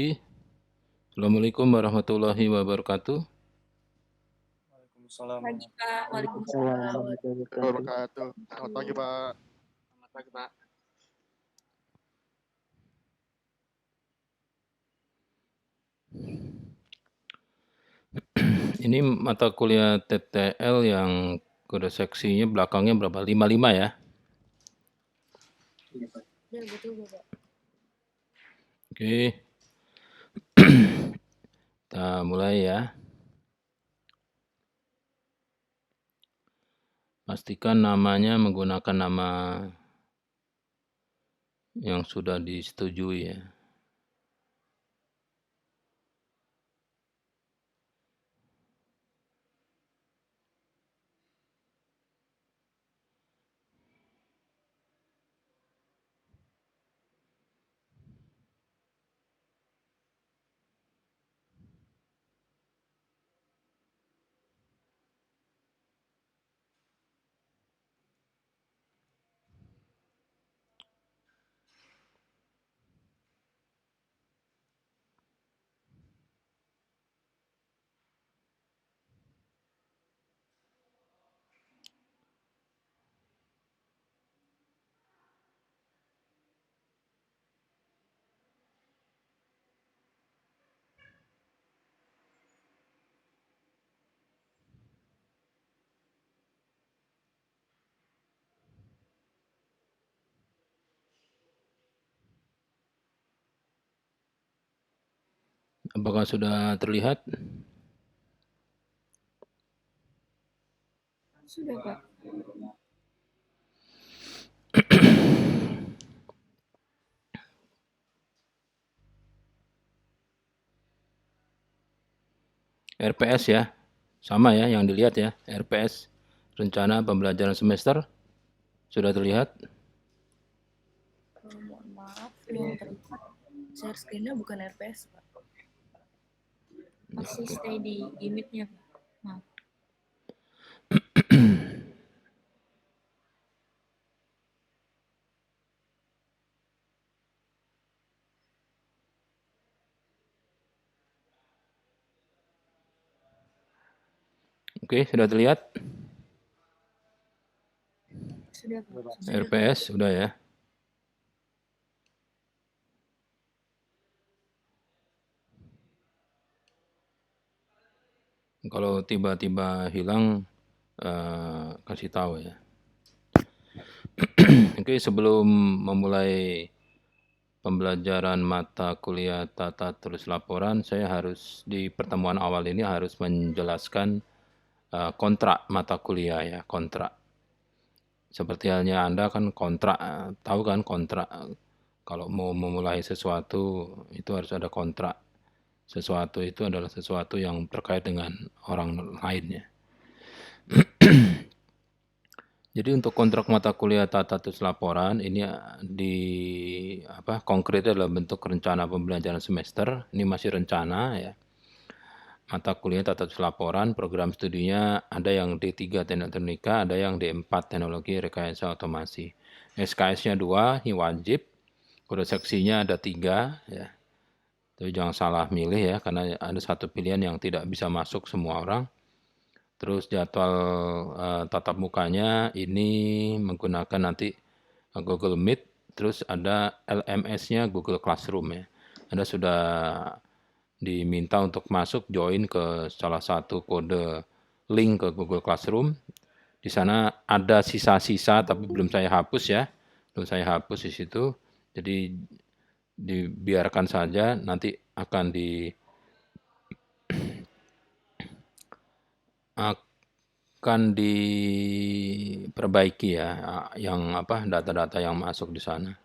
Assalamualaikum warahmatullahi wabarakatuh. Waalaikumsalam. Pagi Pak, Waalaikumsalam Waalaikumsalam. warahmatullahi wabarakatuh. Wabarakatuh. Selamat pagi, Pak. Selamat pagi, Pak. Ini mata kuliah TTL yang kode seksinya belakangnya berapa? 55 ya? Ya betul Bapak. Oke. Kita mulai ya. Pastikan namanya menggunakan nama yang sudah disetujui ya. Apakah sudah terlihat? Sudah Pak. RPS ya, sama ya yang dilihat ya, RPS, rencana pembelajaran semester, sudah terlihat? Mohon maaf, yang terlihat share screen-nya bukan RPS Pak. Masih stay di gimmick-nya Pak. Maaf. Oke, sudah terlihat? Sudah Pak. RPS sudah ya. Kalau tiba-tiba hilang, kasih tahu ya. Oke, sebelum memulai pembelajaran mata kuliah tata tulis laporan, saya harus di pertemuan awal ini harus menjelaskan kontrak mata kuliah ya, kontrak. Seperti halnya Anda kan kontrak, tahu kan kontrak. Kalau mau memulai sesuatu itu harus ada kontrak. Sesuatu itu adalah sesuatu yang terkait dengan orang lainnya. Jadi untuk kontrak mata kuliah tata tulis laporan ini konkretnya dalam bentuk rencana pembelajaran semester. Ini masih rencana ya. Mata kuliah tata tulis laporan, program studinya ada yang D3 teknik elektronika, ada yang D4 teknologi rekayasa otomasi. SKS-nya 2, ini wajib. Kode seksinya ada 3 ya. Tapi jangan salah milih ya, karena ada satu pilihan yang tidak bisa masuk semua orang. Terus jadwal tatap mukanya ini menggunakan nanti Google Meet, terus ada LMS-nya Google Classroom ya. Anda sudah diminta untuk masuk join ke salah satu kode link ke Google Classroom. Di sana ada sisa-sisa tapi belum saya hapus ya. Belum saya hapus di situ. Jadi dibiarkan saja, nanti akan diperbaiki ya, yang data-data yang masuk di sana.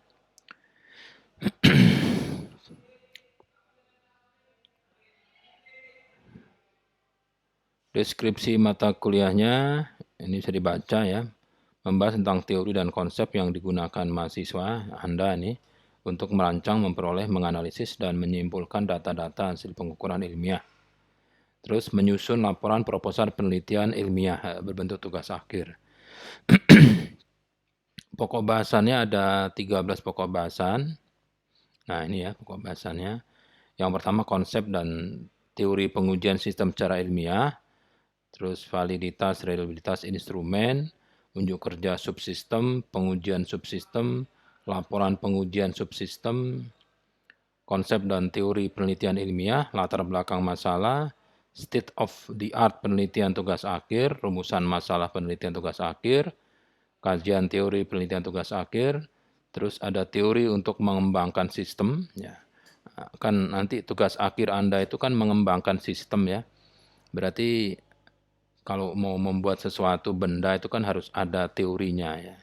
Deskripsi mata kuliahnya ini bisa dibaca ya, membahas tentang teori dan konsep yang digunakan mahasiswa Anda nih untuk merancang, memperoleh, menganalisis, dan menyimpulkan data-data hasil pengukuran ilmiah. Terus menyusun laporan proposal penelitian ilmiah berbentuk tugas akhir. Pokok bahasannya ada 13 pokok bahasan. Nah ini ya pokok bahasannya. Yang pertama konsep dan teori pengujian sistem secara ilmiah, terus validitas, reliabilitas instrumen, unjuk kerja subsistem, pengujian subsistem, laporan pengujian subsistem, konsep dan teori penelitian ilmiah, latar belakang masalah, state of the art penelitian tugas akhir, rumusan masalah penelitian tugas akhir, kajian teori penelitian tugas akhir, terus ada teori untuk mengembangkan sistem, ya. Kan nanti tugas akhir Anda itu kan mengembangkan sistem ya. Berarti kalau mau membuat sesuatu benda itu kan harus ada teorinya ya.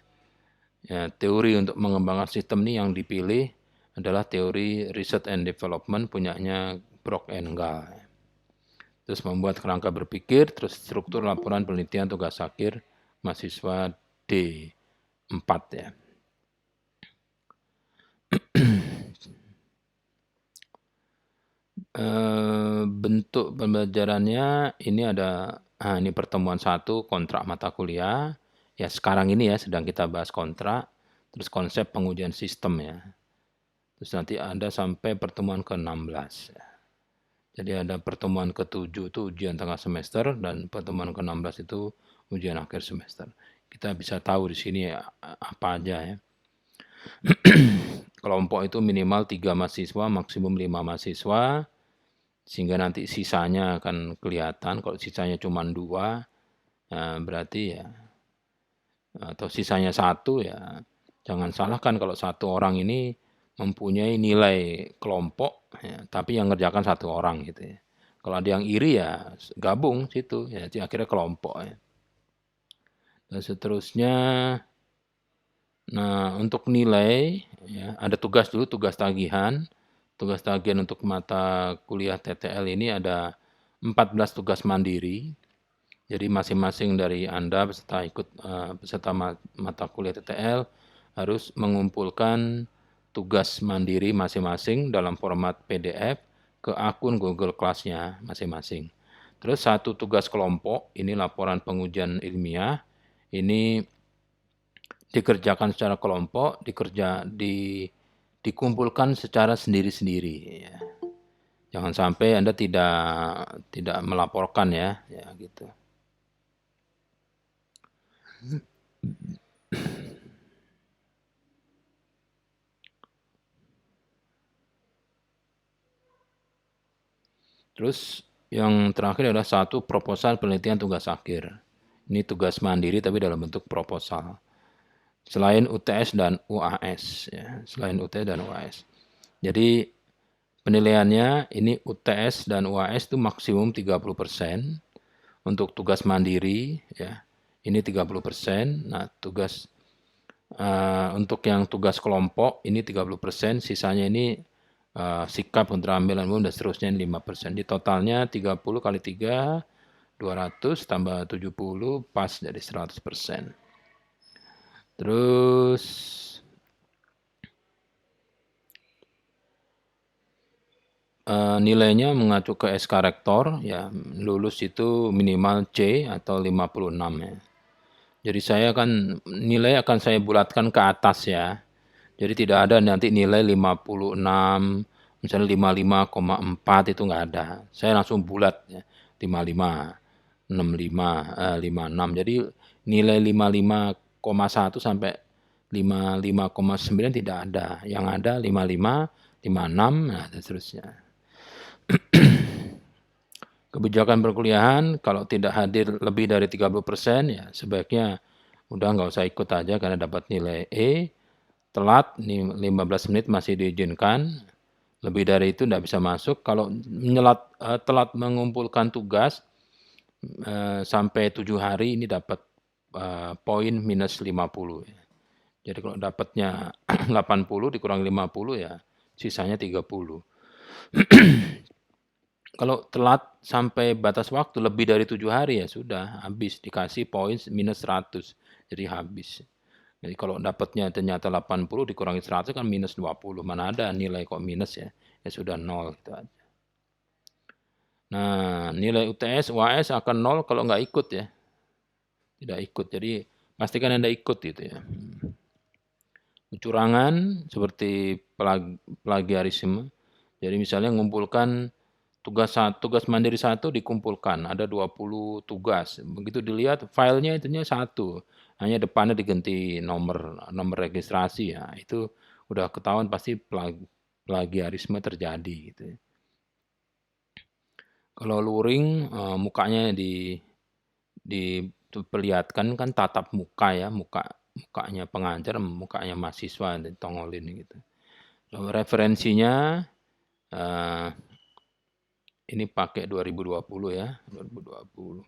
Ya, teori untuk mengembangkan sistem ini yang dipilih adalah teori research and development punyanya Brock and Gall. Terus membuat kerangka berpikir, terus struktur laporan penelitian tugas akhir mahasiswa D4 ya. Bentuk pembelajarannya ini ada, ini pertemuan 1 kontrak mata kuliah, ya sekarang ini ya sedang kita bahas kontrak, terus konsep pengujian sistem ya. Terus nanti ada sampai pertemuan ke-16 ya. Jadi ada pertemuan ke-7 itu ujian tengah semester dan pertemuan ke-16 itu ujian akhir semester. Kita bisa tahu di sini apa aja ya. Kelompok itu minimal 3 mahasiswa, maksimum 5 mahasiswa. Sehingga nanti sisanya akan kelihatan, kalau sisanya cuma 2, berarti ya, atau sisanya 1 ya, jangan salahkan kalau 1 orang ini mempunyai nilai kelompok, ya, tapi yang ngerjakan 1 orang gitu ya. Kalau ada yang iri ya gabung situ, ya akhirnya kelompok ya. Dan seterusnya, nah untuk nilai, ya, ada tugas dulu, tugas tagihan. Tugas tagihan untuk mata kuliah TTL ini ada 14 tugas mandiri. Jadi masing-masing dari Anda peserta mata kuliah TTL harus mengumpulkan tugas mandiri masing-masing dalam format PDF ke akun Google Class-nya masing-masing. Terus 1 tugas kelompok, ini laporan pengujian ilmiah, ini dikerjakan secara kelompok, dikumpulkan secara sendiri-sendiri ya. Jangan sampai Anda tidak melaporkan ya gitu. Terus yang terakhir adalah 1 proposal penelitian tugas akhir. Ini tugas mandiri tapi dalam bentuk proposal. Selain UTS dan UAS ya, selain UTS dan UAS. Jadi penilaiannya ini UTS dan UAS itu maksimum 30%. Untuk tugas mandiri ya, ini 30%. Nah, untuk yang tugas kelompok ini 30%, sisanya ini sikap keterampilan umum dan seterusnya 5%. Di totalnya 30 kali 3, 200 tambah 70 pas dari 100%. Terus nilainya mengacu ke SK Rektor ya, lulus itu minimal C atau 56 ya. Jadi saya kan nilai akan saya bulatkan ke atas ya. Jadi tidak ada nanti nilai 56, misalnya 55,4 itu nggak ada. Saya langsung bulat ya, 55, 65, 56. Jadi nilai 55,1 sampai 55,9 tidak ada. Yang ada 55, 56, nah dan seterusnya. Kebijakan perkuliahan kalau tidak hadir lebih dari 30% ya sebaiknya udah nggak usah ikut aja karena dapat nilai E. Telat 15 menit masih diizinkan, lebih dari itu tidak bisa masuk. Kalau telat mengumpulkan tugas sampai 7 hari ini dapat poin minus 50 ya. Jadi kalau dapatnya 80 dikurang 50 ya sisanya 30. Kalau telat sampai batas waktu lebih dari 7 hari ya sudah habis, dikasih poin minus 100, jadi habis. Jadi kalau dapatnya ternyata 80 dikurangi 100 kan minus 20, mana ada nilai kok minus ya, ya sudah 0 gitu aja. Nah nilai UTS, UAS akan 0 kalau nggak ikut ya, tidak ikut, jadi pastikan Anda ikut gitu ya. Kecurangan seperti plagiarisme. Jadi misalnya ngumpulkan tugas mandiri 1 dikumpulkan, ada 20 tugas. Begitu dilihat filenya itunya 1, hanya depannya diganti nomor registrasi, ya itu udah ketahuan pasti plagiarisme terjadi gitu ya. Kalau luring, mukanya diperlihatkan kan tatap muka ya, mukanya pengajar, mukanya mahasiswa ditongolin gitu. Referensinya, ini pakai 2020 ya, 2020.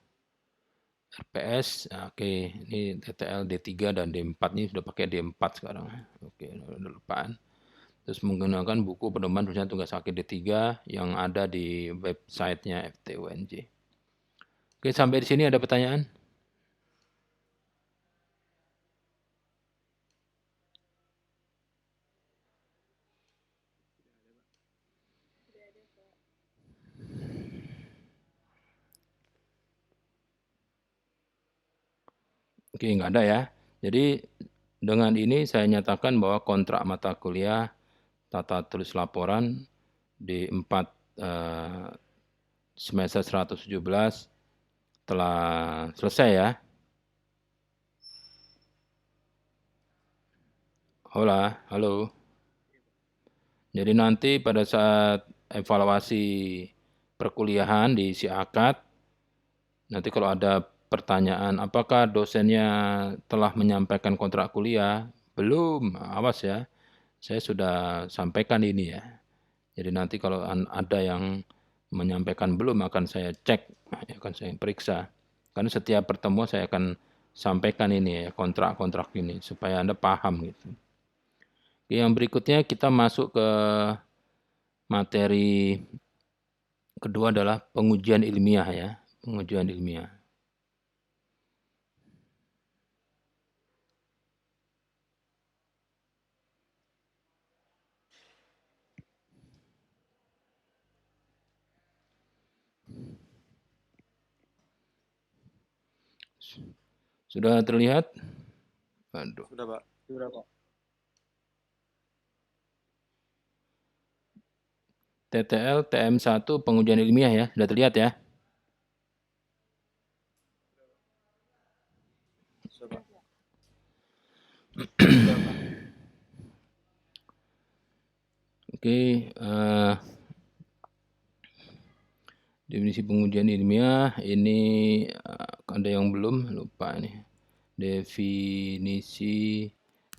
RPS, oke, ini TTL D3 dan D4 ini sudah pakai D4 sekarang. Oke, depan. Terus menggunakan buku pedoman penyelesaian tugas akhir D3 yang ada di websitenya FTUNJ. Oke, sampai di sini ada pertanyaan? Oke, nggak ada ya. Jadi dengan ini saya nyatakan bahwa kontrak mata kuliah tata tulis laporan di 4 semester 117 telah selesai ya. Hola, halo. Jadi nanti pada saat evaluasi perkuliahan di si akad, nanti kalau ada pertanyaan apakah dosennya telah menyampaikan kontrak kuliah, belum, awas ya, saya sudah sampaikan ini ya. Jadi nanti kalau ada yang menyampaikan belum akan saya cek, akan saya periksa. Karena setiap pertemuan saya akan sampaikan ini ya, kontrak-kontrak ini supaya Anda paham gitu. Yang berikutnya kita masuk ke materi kedua adalah pengujian ilmiah ya, pengujian ilmiah. Sudah terlihat? Aduh. Sudah, Pak. Sudah, Pak. TTL TM1 pengujian ilmiah ya, sudah terlihat ya? Sudah, Pak. Oke, definisi pengujian ilmiah ini ada yang belum lupa nih. Definisi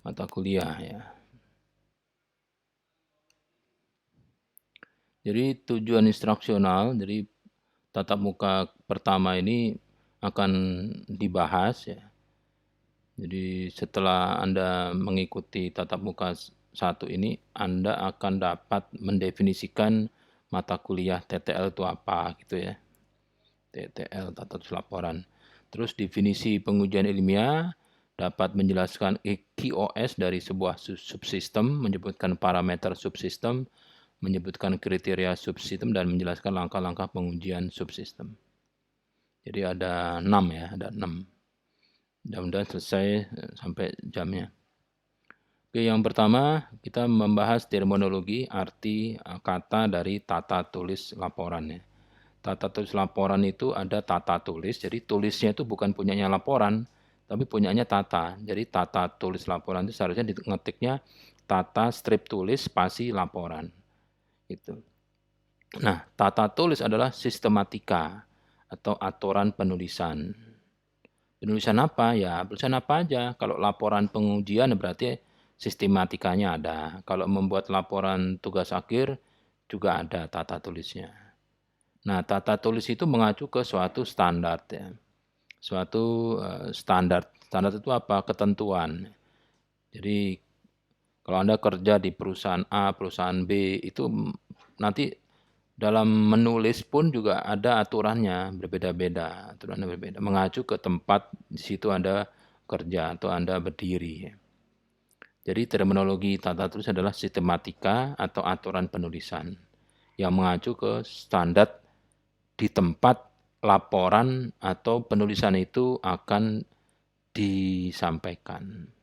mata kuliah ya. Jadi tujuan instruksional, jadi tatap muka pertama ini akan dibahas ya. Jadi setelah Anda mengikuti tatap muka 1 ini, Anda akan dapat mendefinisikan mata kuliah TTL itu apa gitu ya. TTL, tata tulis laporan. Terus definisi pengujian ilmiah dapat menjelaskan QoS dari sebuah subsistem, menyebutkan parameter subsistem, menyebutkan kriteria subsistem, dan menjelaskan langkah-langkah pengujian subsistem. Jadi ada 6 ya, ada 6. Mudah-mudahan selesai sampai jamnya. Oke, yang pertama kita membahas terminologi, arti kata dari tata tulis laporan ya. Tata tulis laporan itu ada tata tulis, jadi tulisnya itu bukan punyanya laporan, tapi punyanya tata. Jadi tata tulis laporan itu seharusnya ngetiknya tata strip tulis spasi laporan. Itu. Nah, tata tulis adalah sistematika atau aturan penulisan. Penulisan apa? Ya, penulisan apa aja. Kalau laporan pengujian berarti sistematikanya ada. Kalau membuat laporan tugas akhir juga ada tata tulisnya. Nah, tata tulis itu mengacu ke suatu standar ya. Suatu standar. Standar itu apa? Ketentuan. Jadi kalau Anda kerja di perusahaan A, perusahaan B, itu nanti dalam menulis pun juga ada aturannya berbeda-beda, aturannya berbeda, mengacu ke tempat di situ Anda kerja atau Anda berdiri. Jadi terminologi tata tulis adalah sistematika atau aturan penulisan yang mengacu ke standar di tempat laporan atau penulisan itu akan disampaikan.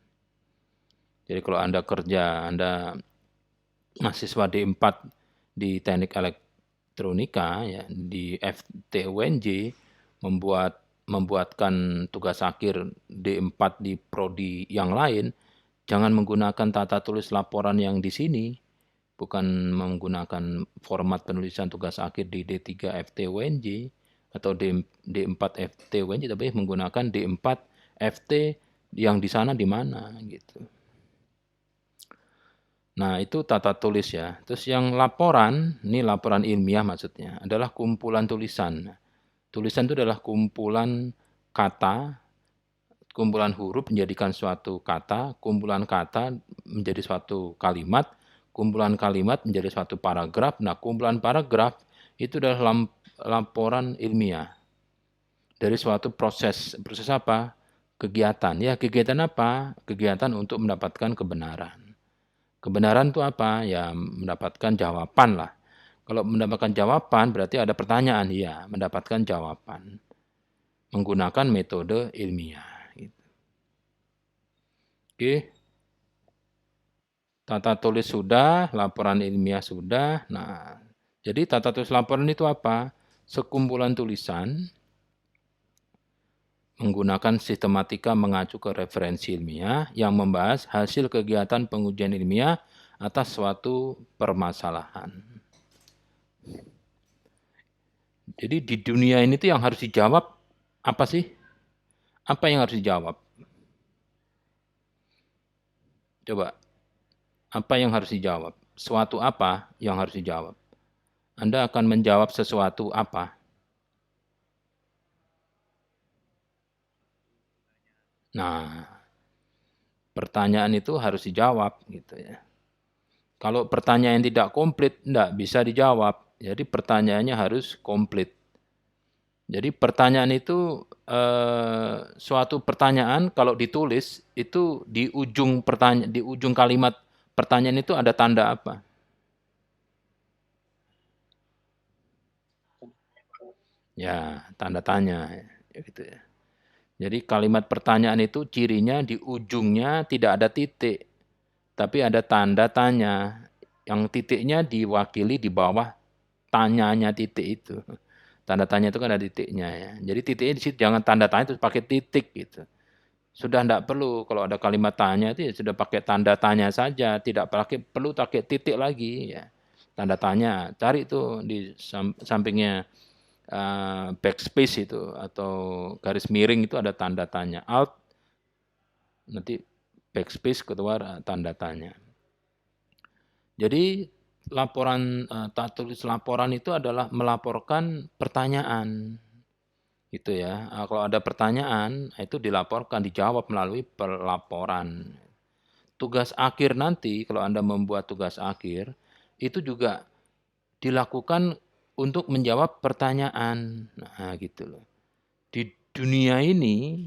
Jadi kalau Anda kerja, Anda mahasiswa D4 di teknik elektronika ya, di FT/UNJ membuatkan tugas akhir D4 di prodi yang lain, jangan menggunakan tata tulis laporan yang di sini, bukan menggunakan format penulisan tugas akhir di D3 FT/UNJ atau D4 FT/UNJ, tapi menggunakan D4 FT yang di sana di mana gitu. Nah, itu tata tulis ya. Terus yang laporan, ini laporan ilmiah maksudnya, adalah kumpulan tulisan. Tulisan itu adalah kumpulan kata, kumpulan huruf menjadikan suatu kata, kumpulan kata menjadi suatu kalimat, kumpulan kalimat menjadi suatu paragraf. Nah, kumpulan paragraf itu adalah laporan ilmiah dari suatu proses. Proses apa? Kegiatan. Ya, kegiatan apa? Kegiatan untuk mendapatkan kebenaran. Kebenaran itu apa? Ya, mendapatkan jawaban lah. Kalau mendapatkan jawaban berarti ada pertanyaan. Ya, mendapatkan jawaban. Menggunakan metode ilmiah. Oke. Tata tulis sudah, laporan ilmiah sudah. Nah, jadi tata tulis laporan itu apa? Sekumpulan tulisan menggunakan sistematika mengacu ke referensi ilmiah yang membahas hasil kegiatan pengujian ilmiah atas suatu permasalahan. Jadi di dunia ini tuh yang harus dijawab apa sih? Apa yang harus dijawab? Coba, apa yang harus dijawab? Suatu apa yang harus dijawab? Anda akan menjawab sesuatu apa? Nah, pertanyaan itu harus dijawab gitu ya. Kalau pertanyaan tidak komplit, tidak bisa dijawab. Jadi pertanyaannya harus komplit. Jadi pertanyaan itu suatu pertanyaan kalau ditulis itu di ujung kalimat pertanyaan itu ada tanda apa? Ya, tanda tanya gitu ya. Jadi kalimat pertanyaan itu cirinya di ujungnya tidak ada titik, tapi ada tanda tanya. Yang titiknya diwakili di bawah tanyanya titik itu. Tanda tanya itu kan ada titiknya ya. Jadi titiknya di situ jangan tanda tanya itu pakai titik gitu. Sudah tidak perlu kalau ada kalimat tanya itu ya sudah pakai tanda tanya saja, tidak perlu pakai titik lagi ya. Tanda tanya, cari itu di sampingnya backspace itu atau garis miring itu ada tanda tanya. Alt nanti backspace keluar tanda tanya. Jadi laporan tak tulis laporan itu adalah melaporkan pertanyaan. Gitu ya. Kalau ada pertanyaan itu dilaporkan, dijawab melalui pelaporan. Tugas akhir nanti kalau Anda membuat tugas akhir itu juga dilakukan untuk menjawab pertanyaan. Nah, gitu loh. Di dunia ini,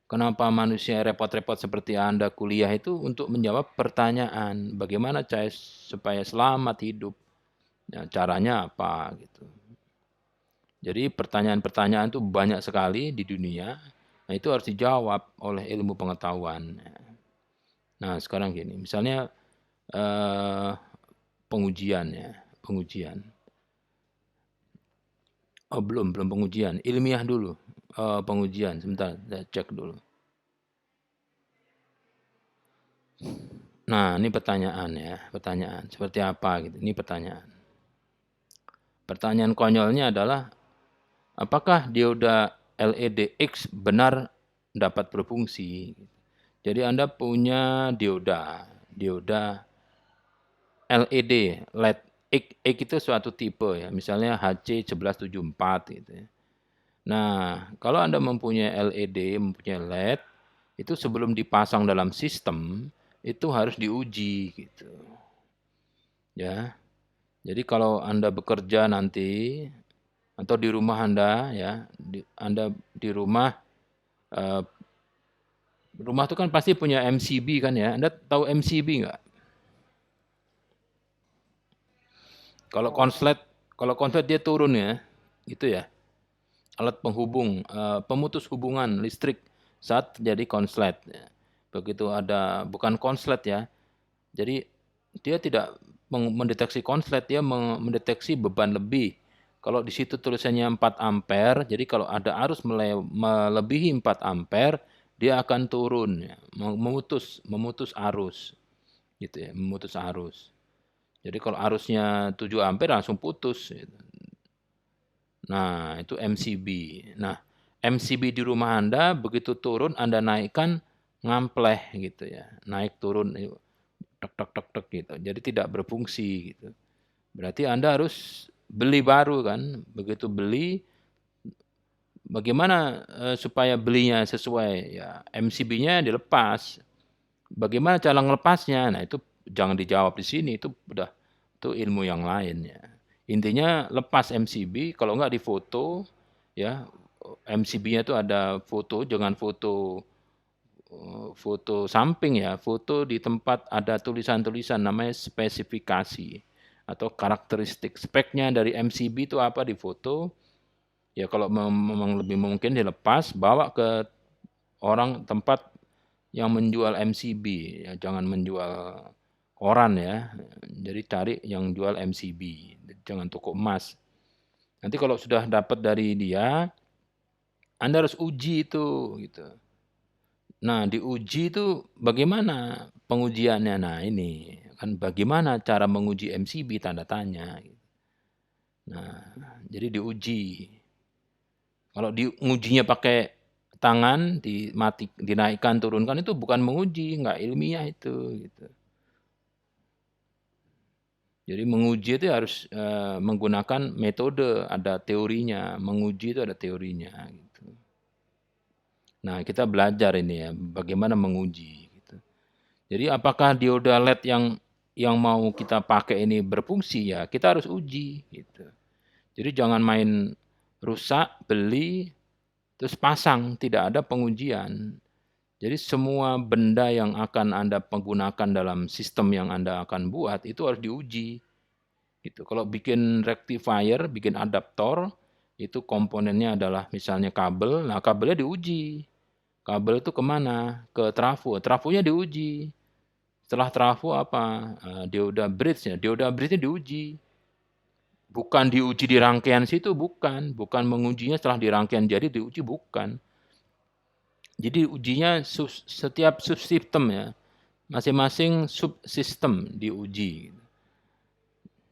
kenapa manusia repot-repot seperti Anda kuliah itu untuk menjawab pertanyaan. Bagaimana cara supaya selamat hidup. Ya, caranya apa gitu. Jadi pertanyaan-pertanyaan itu banyak sekali di dunia. Nah, itu harus dijawab oleh ilmu pengetahuan. Nah, sekarang gini, misalnya pengujian ya, pengujian. Oh, belum pengujian, ilmiah dulu. Pengujian, sebentar, saya cek dulu. Nah, ini pertanyaan ya, pertanyaan. Seperti apa gitu, ini pertanyaan. Pertanyaan konyolnya adalah, apakah dioda LED-X benar dapat berfungsi? Jadi Anda punya dioda LED, LED X itu suatu tipe ya, misalnya HC1174 gitu ya. Nah, kalau Anda mempunyai LED, mempunyai LED, itu sebelum dipasang dalam sistem, itu harus diuji gitu. Ya. Jadi kalau Anda bekerja nanti atau di rumah Anda ya, Anda di rumah rumah itu kan pasti punya MCB kan ya. Anda tahu MCB nggak? Kalau konslet dia turun ya, gitu ya. Alat penghubung, pemutus hubungan listrik saat terjadi konslet. Begitu ada, bukan konslet ya. Jadi dia tidak mendeteksi konslet, dia mendeteksi beban lebih. Kalau di situ tulisannya 4 ampere, jadi kalau ada arus melebihi 4 ampere, dia akan turun ya, memutus arus gitu ya, memutus arus. Jadi kalau arusnya 7 ampere langsung putus gitu. Nah, itu MCB. Nah, MCB di rumah Anda begitu turun Anda naikkan ngampleh gitu ya. Naik turun tek tek tek tek gitu. Jadi tidak berfungsi gitu. Berarti Anda harus beli baru kan. Begitu beli bagaimana supaya belinya sesuai ya, MCB-nya dilepas. Bagaimana cara ngelepasnya? Nah, itu jangan dijawab di sini, itu udah itu ilmu yang lain ya. Intinya lepas MCB, kalau enggak difoto ya. MCB-nya itu ada foto, jangan foto samping ya, foto di tempat ada tulisan-tulisan namanya spesifikasi atau karakteristik. Speknya dari MCB itu apa, difoto. Ya kalau memang lebih mungkin dilepas, bawa ke orang tempat yang menjual MCB ya, jangan menjual koran ya. Jadi cari yang jual MCB, jangan toko emas. Nanti kalau sudah dapat dari dia, Anda harus uji itu gitu. Nah, diuji itu bagaimana pengujiannya? Nah, ini kan bagaimana cara menguji MCB, tanda tanya. Nah, jadi diuji. Kalau ngujinya pakai tangan, dinaikkan, turunkan, itu bukan menguji, nggak ilmiah itu gitu. Jadi menguji itu harus menggunakan metode, ada teorinya. Menguji itu ada teorinya gitu. Nah, kita belajar ini ya, bagaimana menguji gitu. Jadi apakah dioda LED yang mau kita pakai ini berfungsi, ya kita harus uji gitu. Jadi jangan main rusak, beli, terus pasang, tidak ada pengujian. Jadi semua benda yang akan Anda menggunakan dalam sistem yang Anda akan buat itu harus diuji. Gitu. Kalau bikin rectifier, bikin adaptor, itu komponennya adalah misalnya kabel. Nah, kabelnya diuji. Kabel itu kemana? Ke trafo. Trafonya diuji. Setelah trafo apa? Dioda bridge ya. Dioda bridge-nya diuji. Bukan diuji di rangkaian situ, bukan. Bukan mengujinya setelah di rangkaian jadi diuji, bukan. Jadi ujinya setiap subsistem ya. Masing-masing subsistem diuji.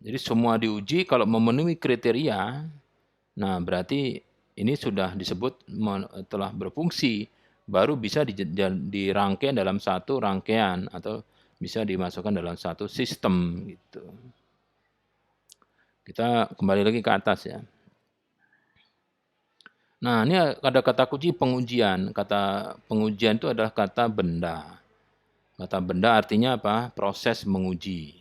Jadi semua diuji, kalau memenuhi kriteria, nah berarti ini sudah disebut telah berfungsi, baru bisa dirangkai dalam satu rangkaian atau bisa dimasukkan dalam satu sistem gitu. Kita kembali lagi ke atas ya. Nah, ini ada kata kunci pengujian. Kata pengujian itu adalah kata benda. Kata benda artinya apa? Proses menguji,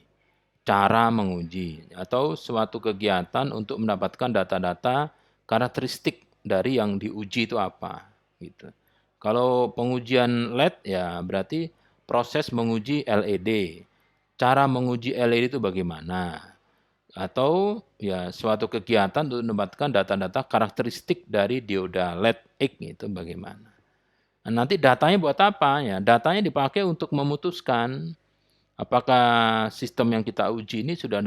cara menguji, atau suatu kegiatan untuk mendapatkan data-data karakteristik dari yang diuji itu apa. Gitu. Kalau pengujian LED ya berarti proses menguji LED. Cara menguji LED itu bagaimana? Atau ya suatu kegiatan untuk mendapatkan data-data karakteristik dari dioda LED X itu bagaimana. Nah, nanti datanya buat apa ya? Datanya dipakai untuk memutuskan apakah sistem yang kita uji ini sudah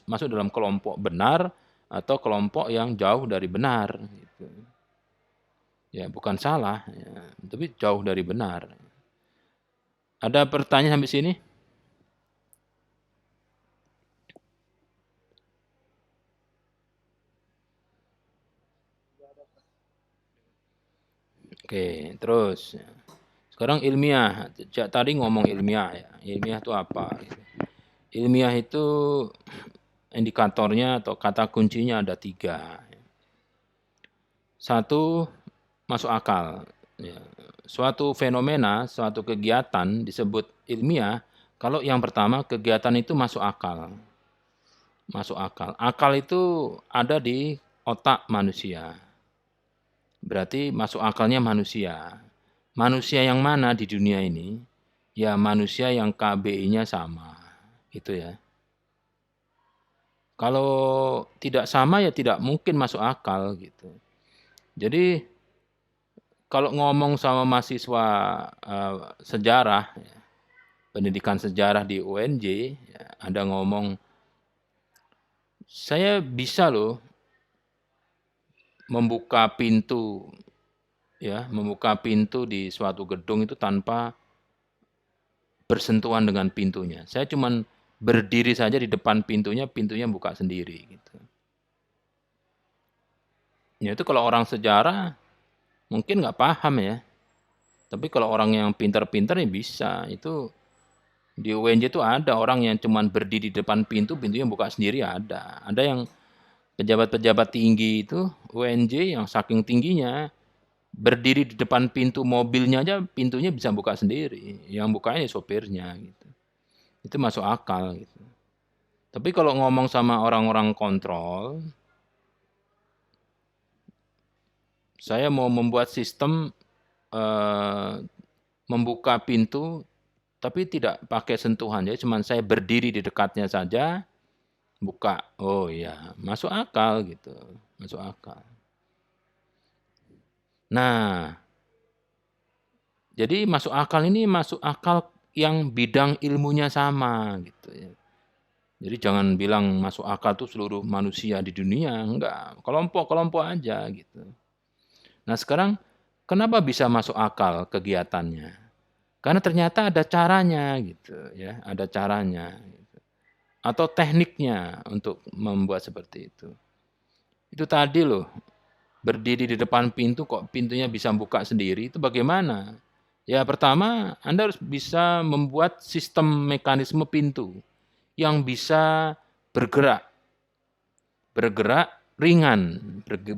masuk dalam kelompok benar atau kelompok yang jauh dari benar. Gitu. Ya bukan salah, ya, tapi jauh dari benar. Ada pertanyaan sampai sini? Oke, terus sekarang ilmiah. Tadi ngomong ilmiah ya. Ilmiah itu apa? Ilmiah itu indikatornya atau kata kuncinya ada 3. 1, masuk akal. Ya. Suatu fenomena, suatu kegiatan disebut ilmiah kalau yang pertama kegiatan itu masuk akal. Masuk akal. Akal itu ada di otak manusia. Berarti masuk akalnya manusia. Manusia yang mana di dunia ini? Ya manusia yang KBI-nya sama. Itu ya. Kalau tidak sama ya tidak mungkin masuk akal gitu. Jadi kalau ngomong sama mahasiswa sejarah, ya, pendidikan sejarah di UNJ, ya, Anda ngomong Saya bisa loh membuka pintu di suatu gedung itu tanpa bersentuhan dengan pintunya. Saya cuman berdiri saja di depan pintunya buka sendiri gitu. Ya itu kalau orang sejarah mungkin nggak paham ya. Tapi kalau orang yang pintar-pintar ya bisa. Itu di UNJ itu ada orang yang cuman berdiri di depan pintunya buka sendiri ada. Ada yang pejabat-pejabat tinggi itu UNJ yang saking tingginya berdiri di depan pintu mobilnya aja pintunya bisa buka sendiri. Yang bukanya sopirnya gitu. Itu masuk akal gitu. Tapi kalau ngomong sama orang-orang kontrol, saya mau membuat sistem membuka pintu tapi tidak pakai sentuhan ya, cuman saya berdiri di dekatnya saja buka. Oh iya, masuk akal gitu. Masuk akal. Nah, jadi masuk akal ini masuk akal yang bidang ilmunya sama gitu ya. Jadi jangan bilang masuk akal tuh seluruh manusia di dunia, enggak. Kelompok-kelompok aja gitu. Nah, sekarang kenapa bisa masuk akal kegiatannya? Karena ternyata ada caranya gitu ya, ada caranya gitu. Atau tekniknya untuk membuat seperti itu. Itu tadi loh, berdiri di depan pintu kok pintunya bisa buka sendiri, itu bagaimana? Ya pertama, Anda harus bisa membuat sistem mekanisme pintu yang bisa bergerak ringan,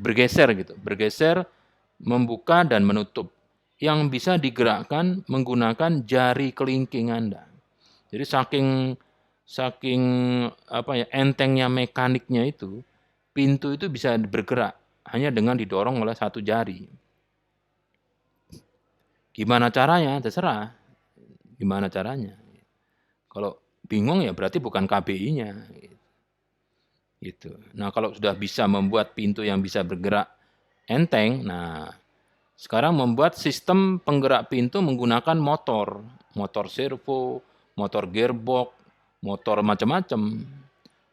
bergeser gitu, bergeser, membuka dan menutup, yang bisa digerakkan menggunakan jari kelingking Anda. Jadi saking entengnya mekaniknya itu, pintu itu bisa bergerak hanya dengan didorong oleh satu jari. Gimana caranya? Terserah. Gimana caranya? Kalau bingung ya berarti bukan KBI-nya. Gitu. Nah, kalau sudah bisa membuat pintu yang bisa bergerak enteng, nah sekarang membuat sistem penggerak pintu menggunakan motor servo, motor gearbox, motor macam-macam.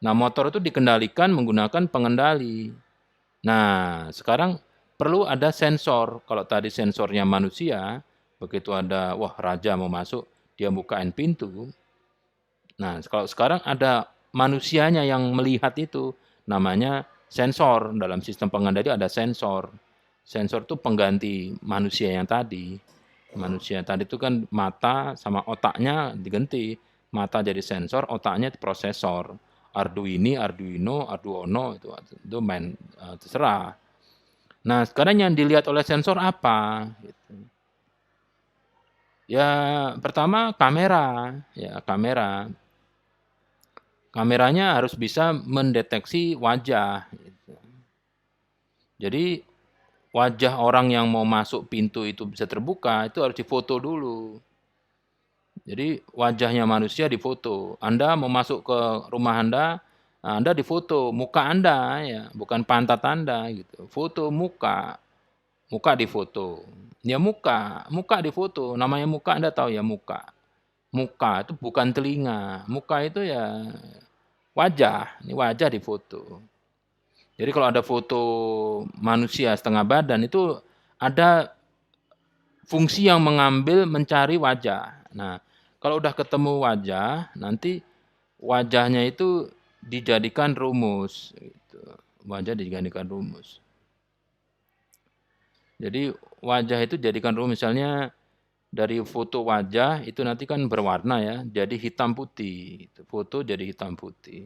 Nah, motor itu dikendalikan menggunakan pengendali. Nah, sekarang perlu ada sensor. Kalau tadi sensornya manusia, begitu ada, wah raja mau masuk, dia bukain pintu. Nah, kalau sekarang ada manusianya yang melihat itu, namanya sensor. Dalam sistem pengendali ada sensor. Sensor itu pengganti manusia yang tadi. Manusia tadi itu kan mata sama otaknya diganti. Mata jadi sensor, otaknya prosesor. Arduino, itu main terserah. Nah, sekarang yang dilihat oleh sensor apa? Gitu. Ya, pertama kamera. Ya, kamera. Kameranya harus bisa mendeteksi wajah. Gitu. Jadi, wajah orang yang mau masuk pintu itu bisa terbuka, itu harus difoto dulu. Jadi wajahnya manusia difoto. Anda mau masuk ke rumah Anda difoto, muka Anda ya, bukan pantat Anda gitu. Foto muka difoto. Ya muka difoto. Namanya muka Anda tahu ya muka. Muka itu bukan telinga. Muka itu ya wajah. Ini wajah difoto. Jadi kalau ada foto manusia setengah badan itu ada fungsi yang mencari wajah. Nah, kalau udah ketemu wajah, nanti wajahnya itu dijadikan rumus. Gitu. Wajah dijadikan rumus. Jadi wajah itu jadikan rumus. Misalnya dari foto wajah itu nanti kan berwarna ya, jadi hitam putih. Foto jadi hitam putih.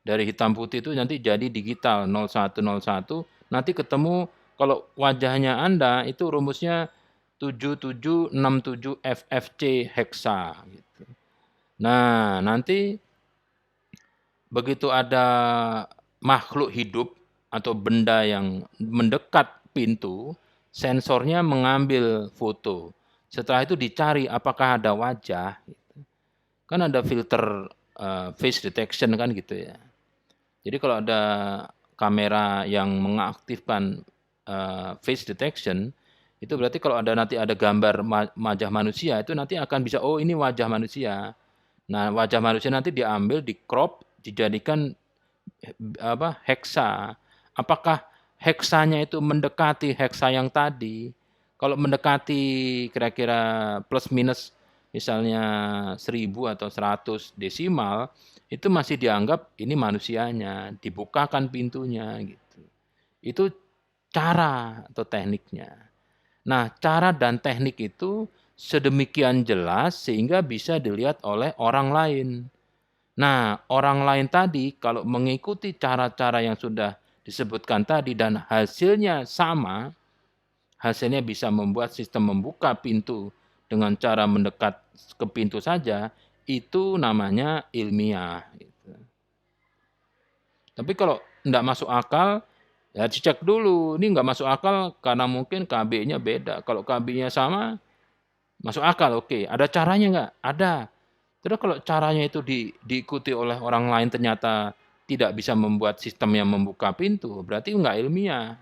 Dari hitam putih itu nanti jadi digital 0101, nanti ketemu kalau wajahnya Anda itu rumusnya 7767 FFC hexa gitu. Nah, nanti begitu ada makhluk hidup atau benda yang mendekat pintu, sensornya mengambil foto. Setelah itu dicari apakah ada wajah. Gitu. Kan ada filter face detection kan gitu ya. Jadi kalau ada kamera yang mengaktifkan face detection, itu berarti kalau nanti ada gambar wajah manusia, itu nanti akan bisa, oh ini wajah manusia. Nah, wajah manusia nanti diambil, di crop, dijadikan heksa. Apakah heksanya itu mendekati heksa yang tadi? Kalau mendekati kira-kira plus minus misalnya 1000 atau 100 desimal, itu masih dianggap ini manusianya, dibukakan pintunya gitu. Itu cara atau tekniknya. Nah, cara dan teknik itu sedemikian jelas sehingga bisa dilihat oleh orang lain. Nah, orang lain tadi kalau mengikuti cara-cara yang sudah disebutkan tadi dan hasilnya sama, hasilnya bisa membuat sistem membuka pintu dengan cara mendekat ke pintu saja, itu namanya ilmiah. Gitu. Tapi kalau tidak masuk akal, ya dicek dulu. Ini nggak masuk akal karena mungkin KB-nya beda. Kalau KB-nya sama, masuk akal, oke. Ada caranya nggak? Ada. Terus kalau caranya itu diikuti oleh orang lain ternyata tidak bisa membuat sistem yang membuka pintu, berarti nggak ilmiah.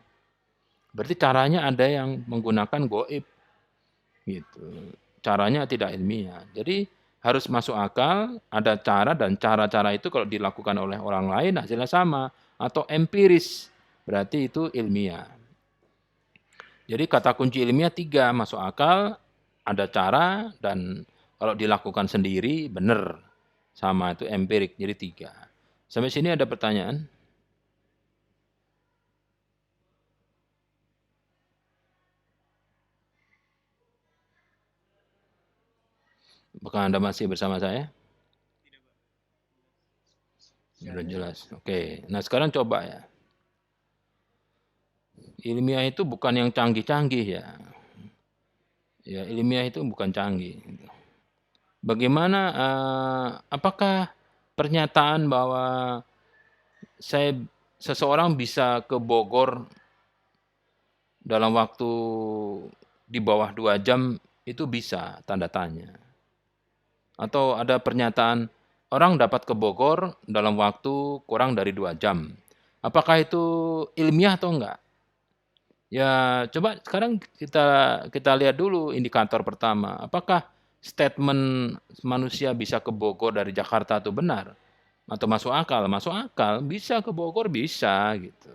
Berarti caranya ada yang menggunakan goib. Gitu. Caranya tidak ilmiah. Jadi harus masuk akal, ada cara dan cara-cara itu kalau dilakukan oleh orang lain hasilnya sama atau empiris. Berarti itu ilmiah. Jadi kata kunci ilmiah 3, masuk akal, ada cara, dan kalau dilakukan sendiri benar. Sama itu empirik, jadi 3. Sampai sini ada pertanyaan? Apakah Anda masih bersama saya? Sudah jelas. Oke, nah sekarang coba ya. Ilmiah itu bukan yang canggih-canggih ya. Ya, ilmiah itu bukan canggih. Bagaimana, apakah pernyataan bahwa seseorang bisa ke Bogor dalam waktu di bawah 2 jam itu bisa, tanda tanya. Atau ada pernyataan orang dapat ke Bogor dalam waktu kurang dari 2 jam. Apakah itu ilmiah atau enggak? Ya, coba sekarang kita lihat dulu indikator pertama. Apakah statement manusia bisa ke Bogor dari Jakarta itu benar? Atau masuk akal? Masuk akal, bisa ke Bogor, bisa gitu.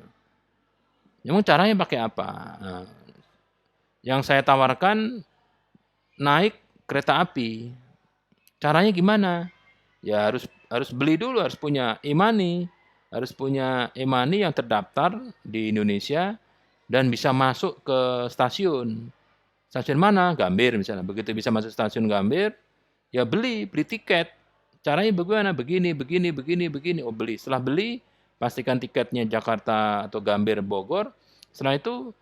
Memang caranya pakai apa? Nah, yang saya tawarkan naik kereta api. Caranya gimana? Ya harus beli dulu, harus punya e-money. Harus punya e-money yang terdaftar di Indonesia dan bisa masuk ke stasiun. Stasiun mana? Gambir misalnya. Begitu bisa masuk stasiun Gambir, ya beli tiket. Caranya bagaimana? Begini, begini, begini, begini. Oh beli. Setelah beli, pastikan tiketnya Jakarta atau Gambir, Bogor. Setelah itu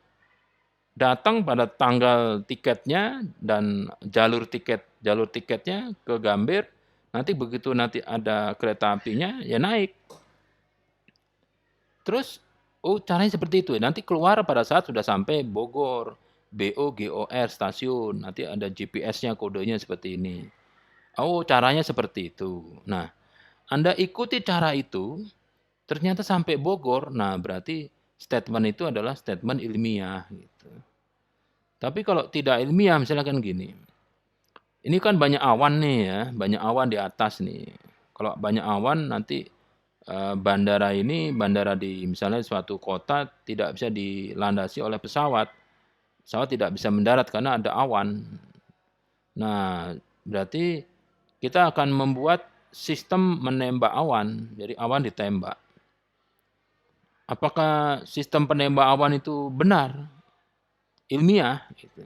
datang pada tanggal tiketnya dan jalur tiketnya ke Gambir. Nanti begitu nanti ada kereta apinya, ya naik. Terus, oh caranya seperti itu. Nanti keluar pada saat sudah sampai Bogor, BOGOR stasiun. Nanti ada GPS-nya, kodenya seperti ini. Oh caranya seperti itu. Nah, Anda ikuti cara itu, ternyata sampai Bogor, nah berarti statement itu adalah statement ilmiah. Gitu. Tapi kalau tidak ilmiah, misalnya kan gini. Ini kan banyak awan nih ya, banyak awan di atas nih. Kalau banyak awan nanti bandara di misalnya suatu kota tidak bisa dilandasi oleh pesawat. Pesawat tidak bisa mendarat karena ada awan. Nah, berarti kita akan membuat sistem menembak awan, jadi awan ditembak. Apakah sistem penembak awan itu benar? Ilmiah? Gitu.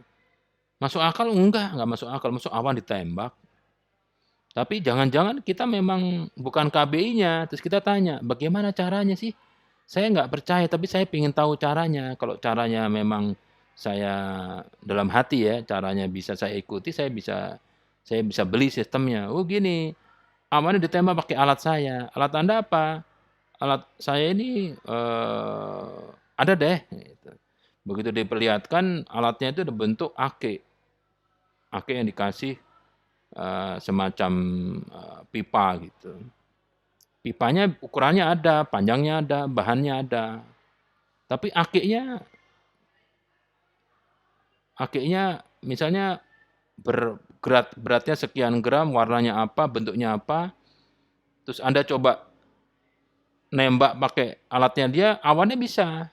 Masuk akal? Enggak masuk akal. Masuk awan ditembak. Tapi jangan-jangan kita memang bukan KBI-nya, terus kita tanya, bagaimana caranya sih? Saya nggak percaya, tapi saya ingin tahu caranya. Kalau caranya memang saya dalam hati ya, caranya bisa saya ikuti, saya bisa beli sistemnya. Oh gini, amannya ditembak pakai alat saya. Alat Anda apa? Alat saya ini ada deh. Gitu. Begitu diperlihatkan, alatnya itu bentuk ake. Ake yang dikasih semacam pipa gitu. Pipanya ukurannya ada, panjangnya ada, bahannya ada. Tapi akiknya misalnya beratnya sekian gram, warnanya apa, bentuknya apa. Terus Anda coba nembak pakai alatnya dia, awannya bisa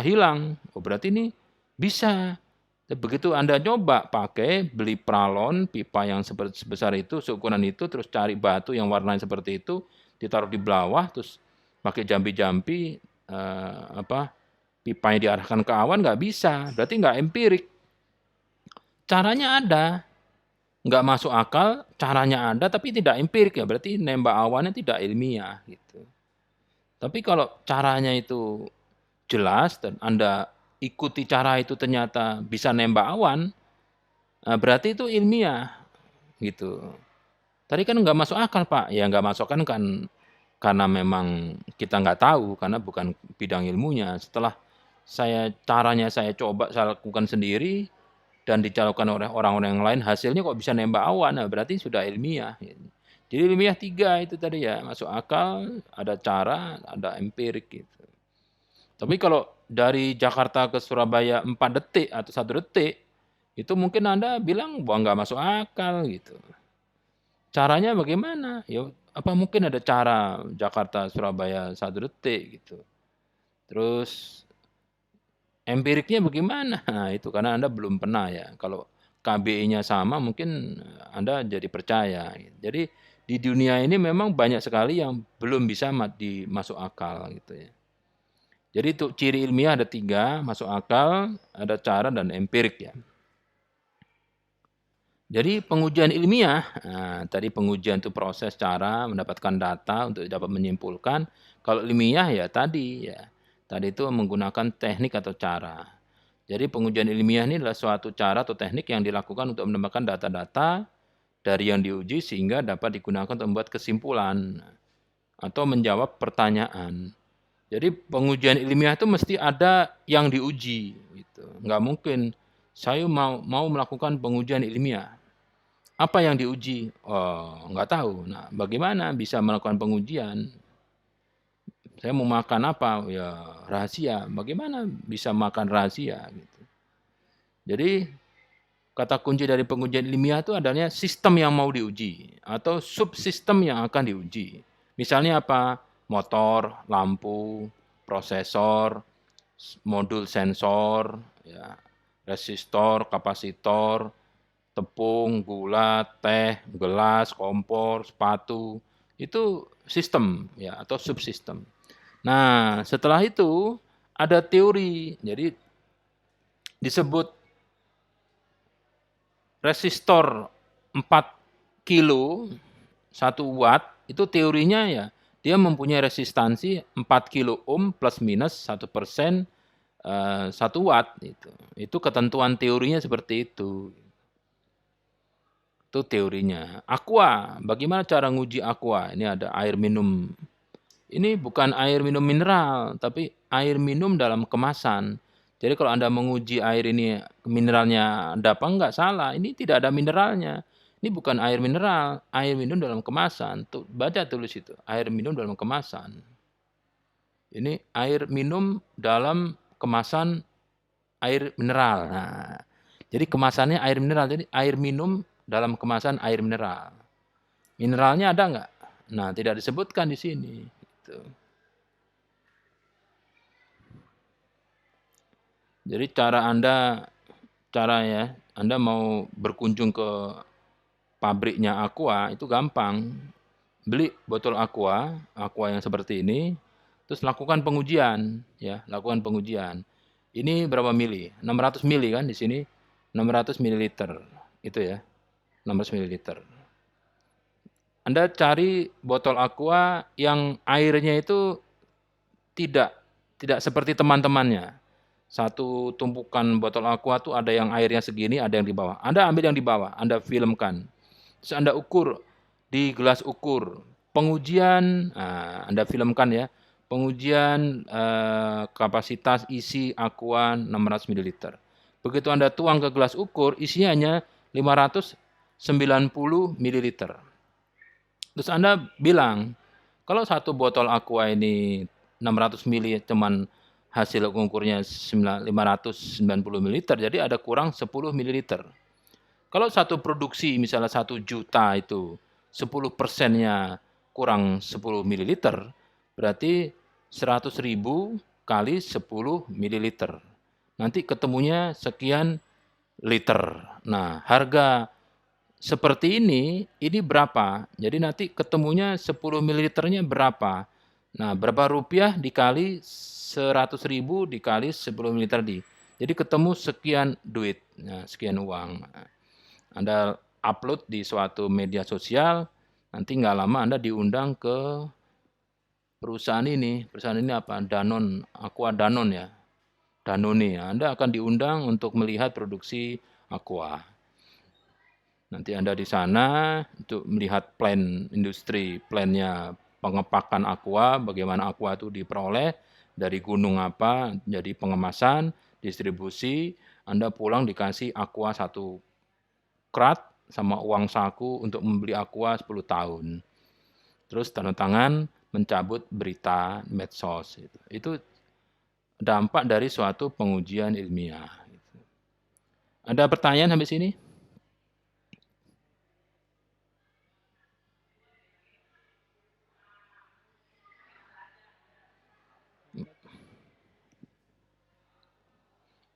hilang. Oh, berarti ini bisa. Begitu Anda coba pakai, beli pralon, pipa yang sebesar itu, seukuran itu, terus cari batu yang warnanya seperti itu, ditaruh di bawah, terus pakai jampi-jampi, pipanya diarahkan ke awan, nggak bisa. Berarti nggak empirik. Caranya ada, nggak masuk akal, caranya ada, tapi tidak empirik ya. Berarti nembak awannya tidak ilmiah gitu. Tapi kalau caranya itu jelas dan Anda ikuti cara itu ternyata bisa nembak awan, berarti itu ilmiah gitu. Tadi kan nggak masuk akal Pak, ya nggak masuk kan karena memang kita nggak tahu, karena bukan bidang ilmunya. Setelah caranya saya coba, saya lakukan sendiri, dan dicalonkan oleh orang-orang yang lain, hasilnya kok bisa nembak awan, nah berarti sudah ilmiah. Jadi ilmiah 3 itu tadi ya, masuk akal, ada cara, ada empirik gitu. Tapi kalau dari Jakarta ke Surabaya 4 detik atau 1 detik, itu mungkin Anda bilang, wah nggak masuk akal gitu. Caranya bagaimana? Ya, apa mungkin ada cara Jakarta Surabaya 1 detik gitu. Terus empiriknya bagaimana? Nah, itu karena Anda belum pernah ya. Kalau KBI-nya sama mungkin Anda jadi percaya. Jadi di dunia ini memang banyak sekali yang belum bisa masuk akal gitu ya. Jadi untuk ciri ilmiah ada 3, masuk akal, ada cara, dan empirik ya. Jadi pengujian ilmiah, tadi pengujian itu proses cara mendapatkan data untuk dapat menyimpulkan. Kalau ilmiah ya tadi itu menggunakan teknik atau cara. Jadi pengujian ilmiah ini adalah suatu cara atau teknik yang dilakukan untuk mendapatkan data-data dari yang diuji sehingga dapat digunakan untuk membuat kesimpulan atau menjawab pertanyaan. Jadi pengujian ilmiah itu mesti ada yang diuji, gitu. Nggak mungkin saya mau melakukan pengujian ilmiah. Apa yang diuji? Oh, nggak tahu. Nah, bagaimana bisa melakukan pengujian? Saya mau makan apa? Ya rahasia. Bagaimana bisa makan rahasia? Gitu. Jadi kata kunci dari pengujian ilmiah itu adalah sistem yang mau diuji atau subsistem yang akan diuji. Misalnya apa? Motor, lampu, prosesor, modul sensor, ya, resistor, kapasitor, tepung, gula, teh, gelas, kompor, sepatu, itu sistem ya atau subsistem. Nah, setelah itu ada teori. Jadi disebut resistor 4 kilo 1 watt, itu teorinya ya dia mempunyai resistansi 4 kilo ohm plus minus 1% 1 watt itu. Itu ketentuan teorinya seperti itu. Itu teorinya. Aqua, bagaimana cara nguji aqua? Ini ada air minum. Ini bukan air minum mineral, tapi air minum dalam kemasan. Jadi kalau Anda menguji air ini mineralnya ada apa enggak, salah. Ini tidak ada mineralnya. Ini bukan air mineral, air minum dalam kemasan. Tuh, baca tulis itu, air minum dalam kemasan. Ini air minum dalam kemasan air mineral. Nah, jadi kemasannya air mineral, jadi air minum dalam kemasan air mineral. Mineralnya ada enggak? Nah, tidak disebutkan di sini. Gitu. Jadi Anda mau berkunjung ke pabriknya Aqua itu gampang. Beli botol Aqua yang seperti ini, terus lakukan pengujian, ya, lakukan pengujian. Ini berapa mili? 600 mili kan di sini, 600 mililiter, itu ya, 600 mililiter. Anda cari botol Aqua yang airnya itu tidak seperti teman-temannya. Satu tumpukan botol Aqua tuh ada yang airnya segini, ada yang di bawah. Anda ambil yang di bawah, Anda filmkan. Terus Anda ukur di gelas ukur. Pengujian, Anda filmkan ya. Pengujian kapasitas isi Aqua 600 ml. Begitu Anda tuang ke gelas ukur, isinya hanya 590 ml. Terus Anda bilang, kalau satu botol Aqua ini 600 ml cuman hasil ukurnya 590 ml, jadi ada kurang 10 ml. Kalau satu produksi misalnya 1 juta itu 10%-nya kurang 10 ml, Berarti 100.000 kali 10 ml. Nanti ketemunya sekian liter. Nah, harga seperti ini berapa? Jadi nanti ketemunya 10 ml-nya berapa? Nah, berapa rupiah dikali 100.000 dikali 10 ml tadi. Jadi ketemu sekian duit, nah, sekian uang. Anda upload di suatu media sosial, nanti nggak lama Anda diundang ke perusahaan ini apa? Aqua Danone ya. Danone ya. Anda akan diundang untuk melihat produksi aqua. Nanti Anda di sana untuk melihat plan industri, plannya pengepakan aqua, bagaimana aqua itu diperoleh, dari gunung apa, jadi pengemasan, distribusi, Anda pulang dikasih aqua 1 krat sama uang saku untuk membeli aqua 10 tahun. Terus tanda tangan mencabut berita medsos. Itu dampak dari suatu pengujian ilmiah. Ada pertanyaan sampai sini?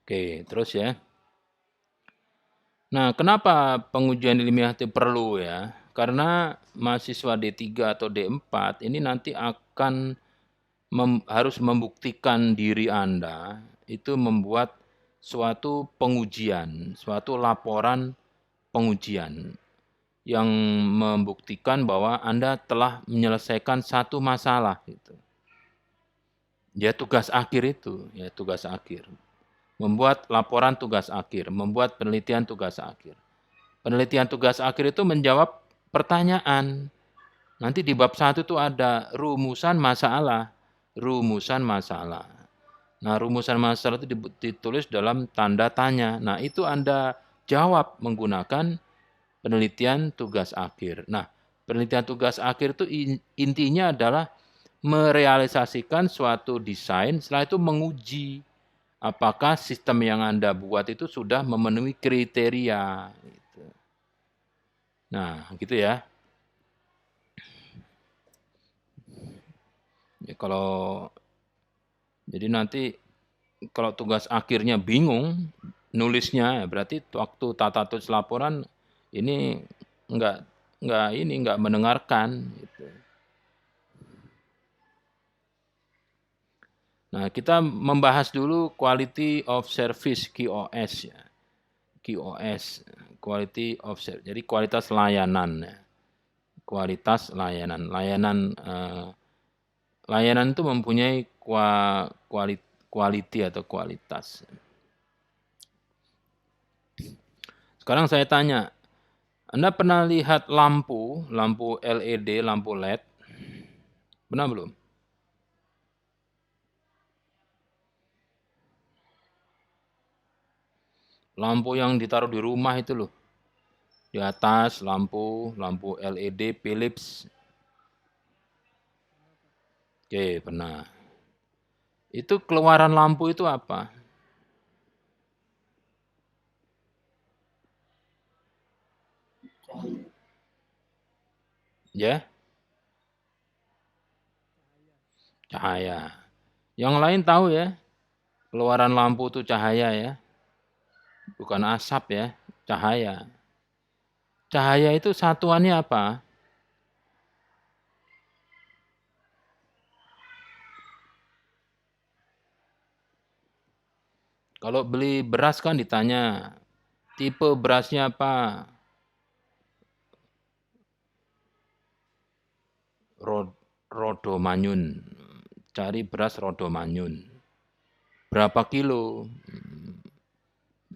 Oke, terus ya. Nah, kenapa pengujian ilmiah itu perlu ya? Karena mahasiswa D3 atau D4 ini nanti akan harus membuktikan diri Anda itu membuat suatu pengujian, suatu laporan pengujian yang membuktikan bahwa Anda telah menyelesaikan satu masalah gitu. Ya tugas akhir itu, ya tugas akhir. Membuat laporan tugas akhir, membuat penelitian tugas akhir. Penelitian tugas akhir itu menjawab pertanyaan. Nanti di bab 1 itu ada rumusan masalah. Rumusan masalah. Nah, rumusan masalah itu ditulis dalam tanda tanya. Nah, itu Anda jawab menggunakan penelitian tugas akhir. Nah, penelitian tugas akhir itu intinya adalah merealisasikan suatu desain, setelah itu menguji apakah sistem yang Anda buat itu sudah memenuhi kriteria. Nah, gitu ya. Jadi nanti kalau tugas akhirnya bingung nulisnya, berarti waktu tata tulis laporan ini nggak mendengarkan. Gitu. Nah, kita membahas dulu quality of service QoS ya. QoS, quality of service. Jadi kualitas layanan ya. Kualitas layanan. Layanan itu mempunyai quality atau kualitas. Sekarang saya tanya, Anda pernah lihat lampu LED, lampu LED? Pernah belum? Lampu yang ditaruh di rumah itu loh. Di atas lampu LED Philips. Oke, pernah. Itu keluaran lampu itu apa? Ya? Cahaya. Yang lain tahu ya? Keluaran lampu itu cahaya ya? Bukan asap ya, cahaya. Cahaya itu satuannya apa? Kalau beli beras kan ditanya, tipe berasnya apa? Rodo Manyun. Cari beras Rodo Manyun. Berapa kilo?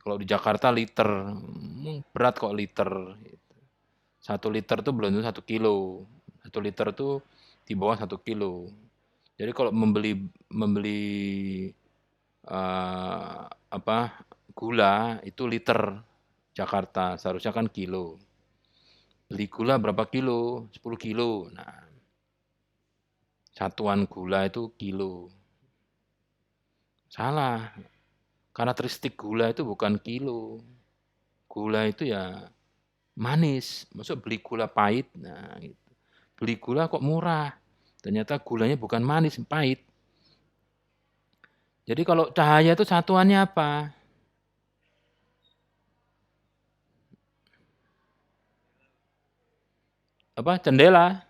Kalau di Jakarta liter. Berat kok liter. 1 liter itu belum tentu 1 kilo. 1 liter itu di bawah 1 kilo. Jadi kalau membeli gula itu liter Jakarta, seharusnya kan kilo. Beli gula berapa kilo? 10 kilo. Nah, satuan gula itu kilo. Salah. Karakteristik gula itu bukan kilo. Gula itu ya manis. Maksud beli gula pahit. Nah, gitu. Beli gula kok murah. Ternyata gulanya bukan manis, pahit. Jadi kalau cahaya itu satuannya apa? Apa? Cendela?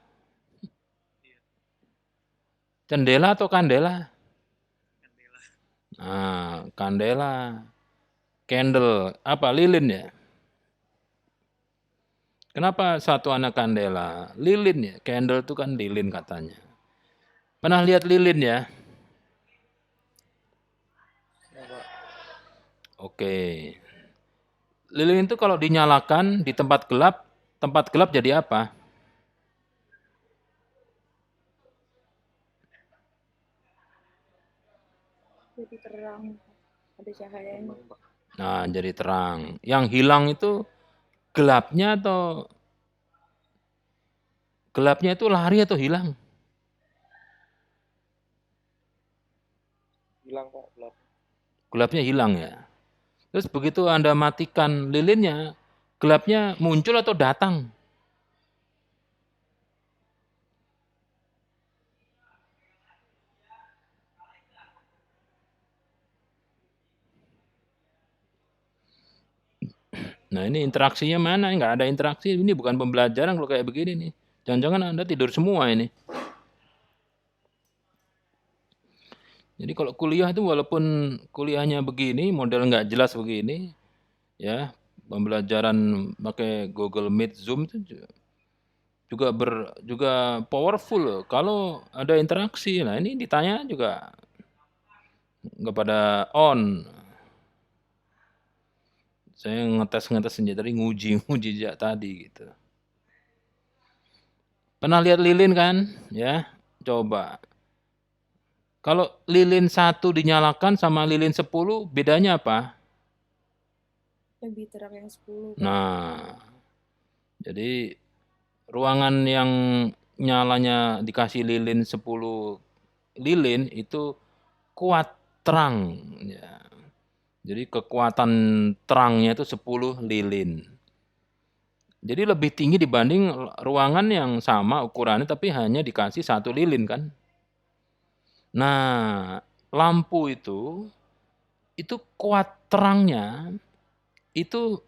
Cendela atau kandela? Nah, kandela. Candle, apa? Lilin ya? Kenapa satuannya kandela? Lilin ya? Candle itu kan lilin katanya. Pernah lihat lilin ya? Oke. Lilin itu kalau dinyalakan di tempat gelap jadi apa? Jadi terang, ada cahayanya. Nah, jadi terang. Yang hilang itu gelapnya itu lari atau hilang? Hilang Pak, gelap. Gelapnya hilang ya. Terus begitu Anda matikan lilinnya, gelapnya muncul atau datang? Nah ini interaksinya mana? Nggak ada interaksi. Ini bukan pembelajaran kalau kayak begini nih. Jangan-jangan Anda tidur semua ini. Jadi kalau kuliah itu walaupun kuliahnya begini, model nggak jelas begini, ya pembelajaran pakai Google Meet, Zoom itu juga powerful loh. Kalau ada interaksi, nah ini ditanya juga nggak pada on. Saya ngetes sendiri tadi nguji tadi gitu. Pernah lihat lilin kan? Ya, coba. Kalau lilin 1 dinyalakan sama lilin 10 bedanya apa? Lebih terang yang 10. Nah, jadi ruangan yang nyalanya dikasih lilin 10 lilin itu kuat terang. Ya. Jadi kekuatan terangnya itu 10 lilin. Jadi lebih tinggi dibanding ruangan yang sama ukurannya tapi hanya dikasih 1 lilin kan. Nah, lampu itu kuat terangnya itu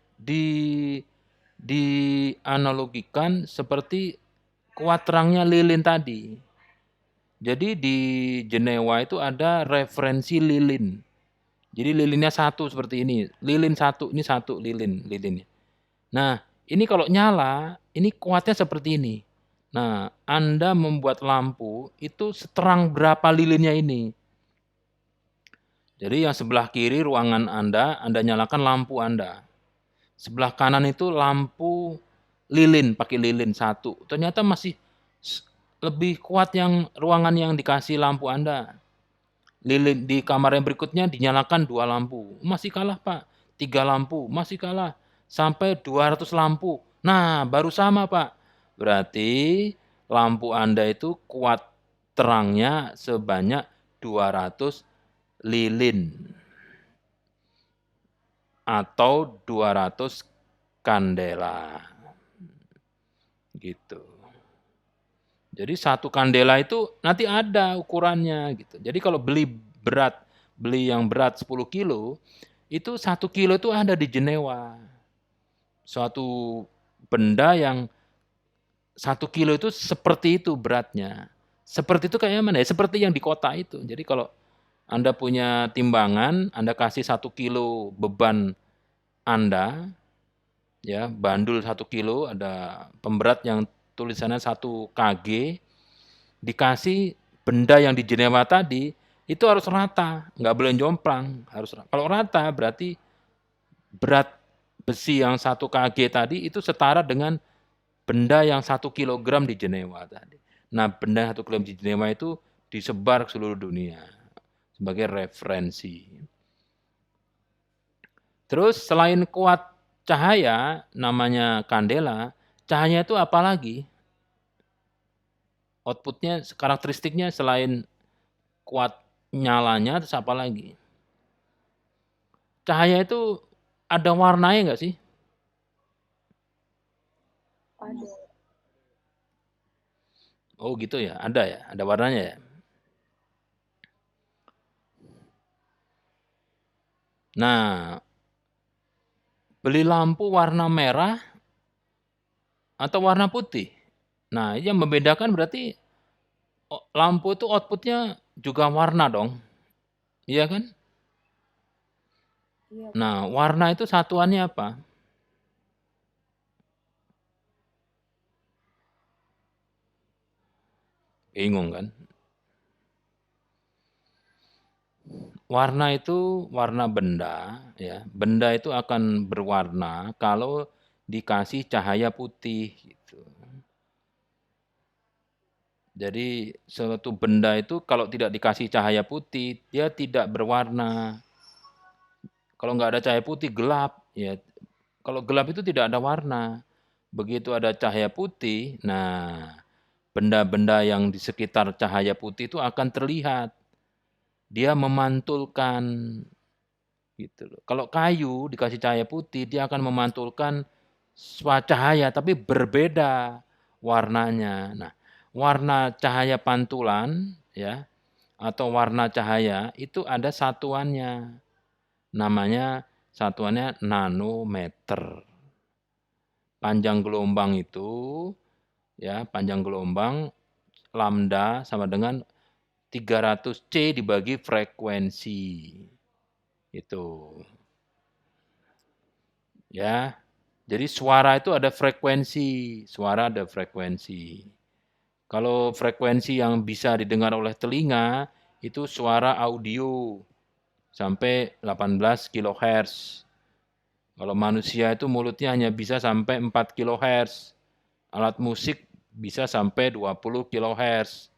dianalogikan seperti kuat terangnya lilin tadi. Jadi di Jenewa itu ada referensi lilin. Jadi lilinnya 1 seperti ini, lilin 1, ini 1 lilinnya. Nah, ini kalau nyala, ini kuatnya seperti ini. Nah, Anda membuat lampu itu seterang berapa lilinnya ini. Jadi yang sebelah kiri ruangan Anda nyalakan lampu Anda. Sebelah kanan itu lampu lilin, pakai lilin 1. Ternyata masih lebih kuat yang ruangan yang dikasih lampu Anda. Lilin di kamar yang berikutnya dinyalakan 2 lampu. Masih kalah, Pak. 3 lampu, masih kalah. Sampai 200 lampu. Nah, baru sama, Pak. Berarti lampu Anda itu kuat terangnya sebanyak 200 lilin. Atau 200 kandela. Gitu. Jadi 1 kandela itu nanti ada ukurannya gitu. Jadi kalau beli yang berat 10 kilo, itu 1 kilo itu ada di Jenewa. Suatu benda yang 1 kilo itu seperti itu beratnya. Seperti itu kayak mana ya? Seperti yang di kota itu. Jadi kalau Anda punya timbangan, Anda kasih 1 kilo beban Anda, ya bandul 1 kilo, ada pemberat yang tulisannya 1 kg, dikasih benda yang di Jenewa tadi, itu harus rata, nggak boleh jomplang, harus rata. Kalau rata berarti berat besi yang 1 kg tadi itu setara dengan benda yang 1 kilogram di Jenewa tadi. Nah, benda 1 kilogram di Jenewa itu disebar ke seluruh dunia sebagai referensi. Terus selain kuat cahaya, namanya kandela, cahaya itu apa lagi? Outputnya, karakteristiknya selain kuat nyalanya, terus apa lagi? Cahaya itu ada warnanya nggak sih? Ada. Oh gitu ya, ada warnanya ya. Nah, beli lampu warna merah atau warna putih. Nah, yang membedakan berarti lampu itu outputnya juga warna dong, iya kan? Iya, Pak. Nah, warna itu satuannya apa? Bingung kan? Warna itu warna benda, ya. Benda itu akan berwarna kalau dikasih cahaya putih gitu. Jadi suatu benda itu kalau tidak dikasih cahaya putih, dia tidak berwarna. Kalau nggak ada cahaya putih gelap, ya. Kalau gelap itu tidak ada warna. Begitu ada cahaya putih, nah benda-benda yang di sekitar cahaya putih itu akan terlihat. Dia memantulkan gitu loh. Kalau kayu dikasih cahaya putih, dia akan memantulkan cahaya tapi berbeda warnanya. Nah, warna cahaya pantulan ya atau warna cahaya itu ada satuannya. Namanya satuannya nanometer. Panjang gelombang itu ya, panjang gelombang lambda sama dengan 300 C dibagi frekuensi. Itu. Ya. Jadi suara itu ada frekuensi, suara ada frekuensi. Kalau frekuensi yang bisa didengar oleh telinga itu suara audio sampai 18 kHz. Kalau manusia itu mulutnya hanya bisa sampai 4 kHz. Alat musik bisa sampai 20 kHz.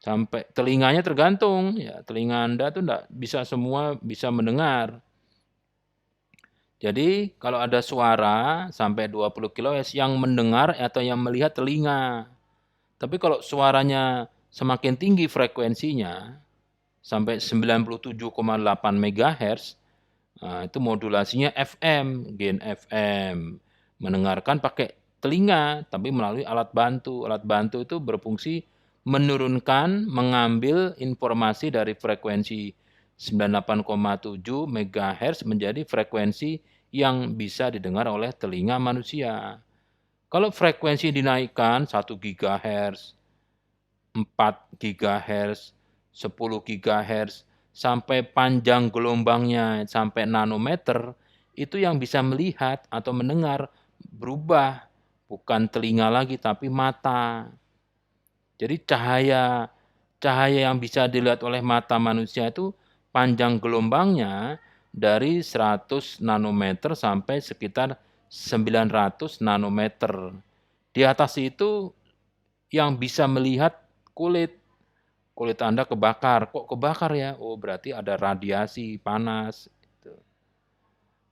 Sampai telinganya tergantung, ya telinga Anda tuh enggak bisa semua bisa mendengar. Jadi kalau ada suara sampai 20 kHz yang mendengar atau yang melihat telinga. Tapi kalau suaranya semakin tinggi frekuensinya sampai 97,8 MHz, nah itu modulasinya FM, gain FM. Mendengarkan pakai telinga tapi melalui alat bantu. Alat bantu itu berfungsi menurunkan, mengambil informasi dari frekuensi 98,7 MHz menjadi frekuensi yang bisa didengar oleh telinga manusia. Kalau frekuensi dinaikkan 1 GHz, 4 GHz, 10 GHz, sampai panjang gelombangnya sampai nanometer, itu yang bisa melihat atau mendengar berubah. Bukan telinga lagi tapi mata. Jadi cahaya yang bisa dilihat oleh mata manusia itu panjang gelombangnya dari 100 nanometer sampai sekitar 900 nanometer. Di atas itu yang bisa melihat kulit. Kulit Anda kebakar. Kok kebakar ya? Oh berarti ada radiasi panas.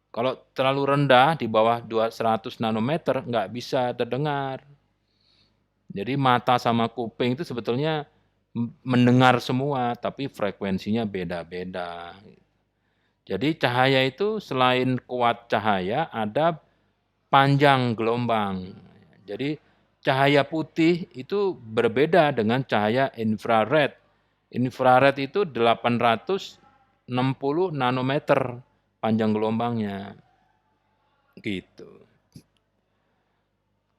Kalau terlalu rendah di bawah 200 nanometer nggak bisa terdengar. Jadi mata sama kuping itu sebetulnya mendengar semua, tapi frekuensinya beda-beda. Jadi cahaya itu selain kuat cahaya, ada panjang gelombang. Jadi cahaya putih itu berbeda dengan cahaya infrared. Infrared itu 860 nanometer panjang gelombangnya. Gitu.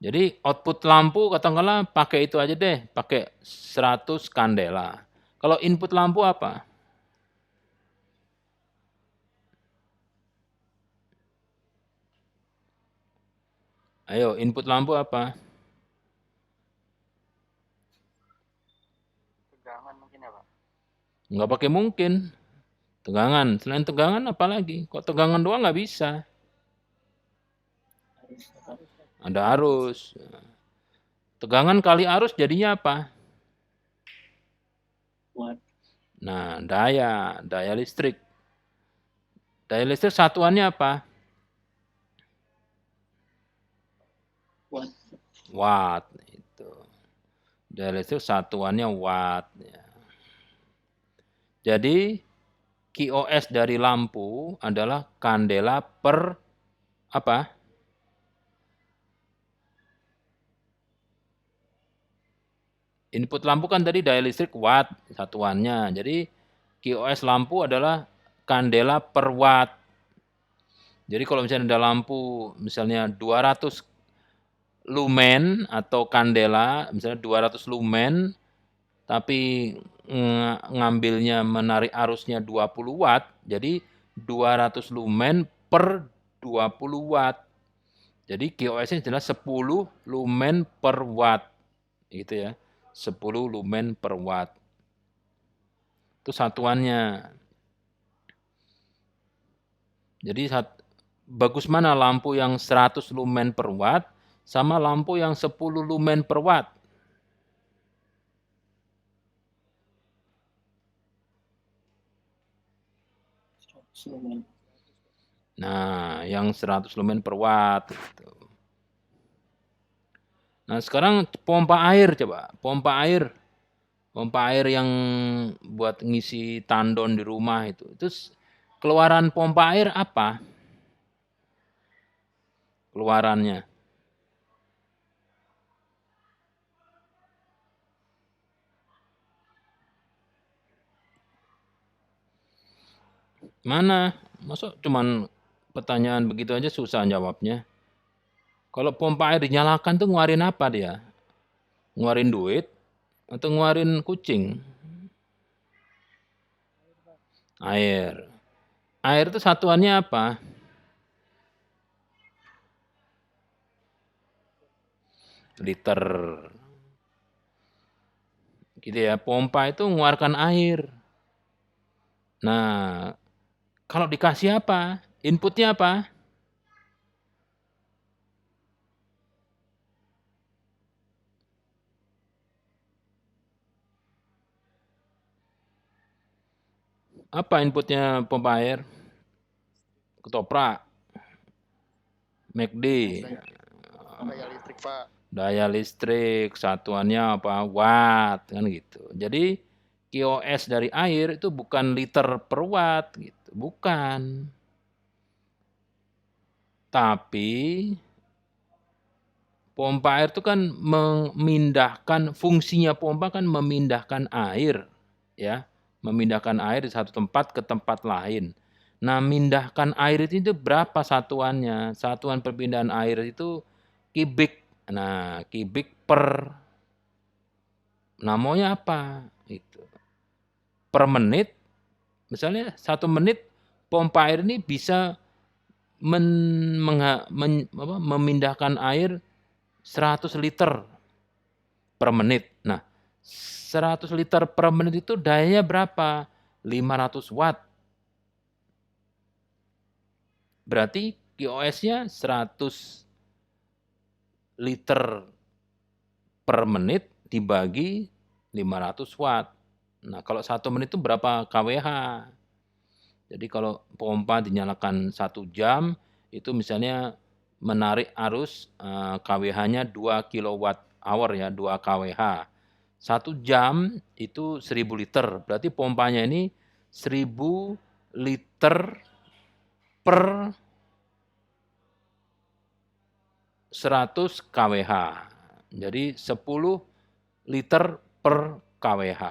Jadi output lampu katakanlah pakai itu aja deh, pakai 100 kandela. Kalau input lampu apa? Ayo, input lampu apa? Tegangan mungkin ya, Pak? Nggak pakai mungkin. Tegangan, selain tegangan apa lagi? Kok tegangan doang nggak bisa? Ada arus. Tegangan kali arus jadinya apa? Nah, daya listrik. Daya listrik satuannya apa? Watt. Itu. Daya listrik satuannya watt. Ya. Jadi QoS dari lampu adalah kandela per apa? Input lampu kan tadi daya listrik watt satuannya. Jadi QoS lampu adalah kandela per watt. Jadi kalau misalnya ada lampu misalnya 200 lumen atau kandela, misalnya 200 lumen, tapi ngambilnya menarik arusnya 20 watt, jadi 200 lumen per 20 watt. Jadi QoS-nya jelas 10 lumen per watt. Gitu ya. 10 lumen per watt. Itu satuannya. Jadi bagus mana lampu yang 100 lumen per watt sama lampu yang 10 lumen per watt? Nah, yang 100 lumen per watt. Gitu. Nah, sekarang pompa air coba. Pompa air yang buat ngisi tandon di rumah itu. Terus keluaran pompa air apa? Keluarannya. Mana? Masa cuman pertanyaan begitu aja susah jawabnya. Kalau pompa air dinyalakan tuh ngeluarin apa dia? Ngeluarin duit atau ngeluarin kucing? Air. Air itu satuannya apa? Liter. Gitu ya, pompa itu mengeluarkan air. Nah, kalau dikasih apa? Inputnya apa? Apa inputnya pompa air? Ketoprak. McD. Daya listrik, Pak. Daya listrik, satuannya apa? Watt, kan gitu. Jadi QoS dari air itu bukan liter per watt, gitu. Bukan. Tapi pompa air itu kan memindahkan, fungsinya pompa kan memindahkan air, ya. Memindahkan air dari satu tempat ke tempat lain. Nah, mindahkan air itu berapa satuannya? Satuan perpindahan air itu kubik. Nah, kubik per, namanya apa? Itu. Per menit, misalnya 1 menit pompa air ini bisa memindahkan air 100 liter per menit. Nah, 100 liter per menit itu dayanya berapa? 500 watt. Berarti QoS-nya 100 liter per menit dibagi 500 watt. Nah, kalau 1 menit itu berapa kWh? Jadi kalau pompa dinyalakan 1 jam, itu misalnya menarik arus kWh-nya 2 kWh ya, 2 kWh. 1 jam itu 1000 liter, berarti pompanya ini 1000 liter per 100 kWh. Jadi 10 liter per kWh.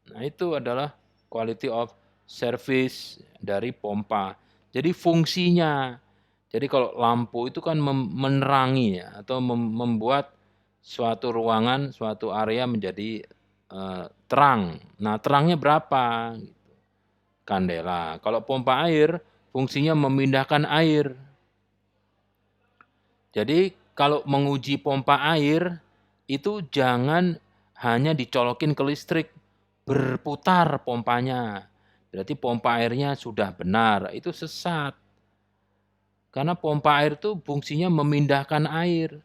Nah, itu adalah quality of service dari pompa. Jadi fungsinya. Jadi kalau lampu itu kan menerangi ya, atau membuat suatu ruangan, suatu area menjadi terang. Nah, terangnya berapa? Kandela. Kalau pompa air, fungsinya memindahkan air. Jadi kalau menguji pompa air, itu jangan hanya dicolokin ke listrik, berputar pompanya. Berarti pompa airnya sudah benar, itu sesat. Karena pompa air itu fungsinya memindahkan air.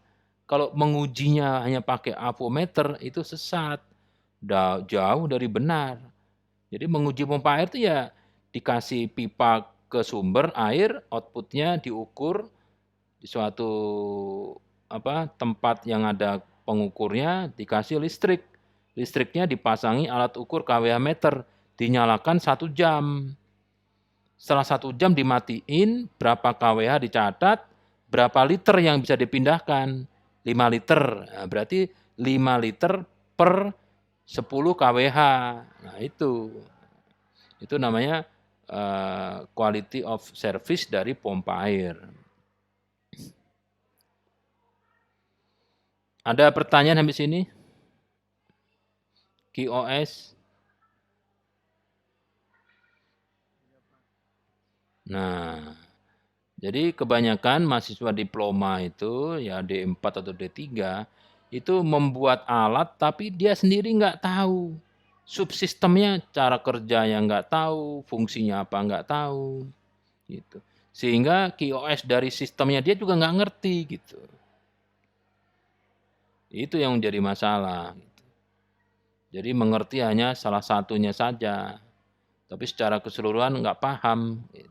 Kalau mengujinya hanya pakai avometer, itu sesat. Jauh dari benar. Jadi menguji pompa air itu ya dikasih pipa ke sumber air, outputnya diukur di suatu tempat yang ada pengukurnya, dikasih listrik. Listriknya dipasangi alat ukur kWh meter, dinyalakan 1 jam. Setelah 1 jam dimatiin, berapa kWh dicatat, berapa liter yang bisa dipindahkan? 5 liter. Nah, berarti 5 liter per 10 kWh. Nah, itu namanya quality of service dari pompa air. Ada pertanyaan sampai sini? QoS? Nah, jadi kebanyakan mahasiswa diploma itu ya D4 atau D3 itu membuat alat tapi dia sendiri nggak tahu. Subsistemnya, cara kerjanya nggak tahu, fungsinya apa nggak tahu. Gitu. Sehingga QoS dari sistemnya dia juga nggak ngerti gitu. Itu yang menjadi masalah. Gitu. Jadi mengerti hanya salah satunya saja, tapi secara keseluruhan nggak paham. Gitu.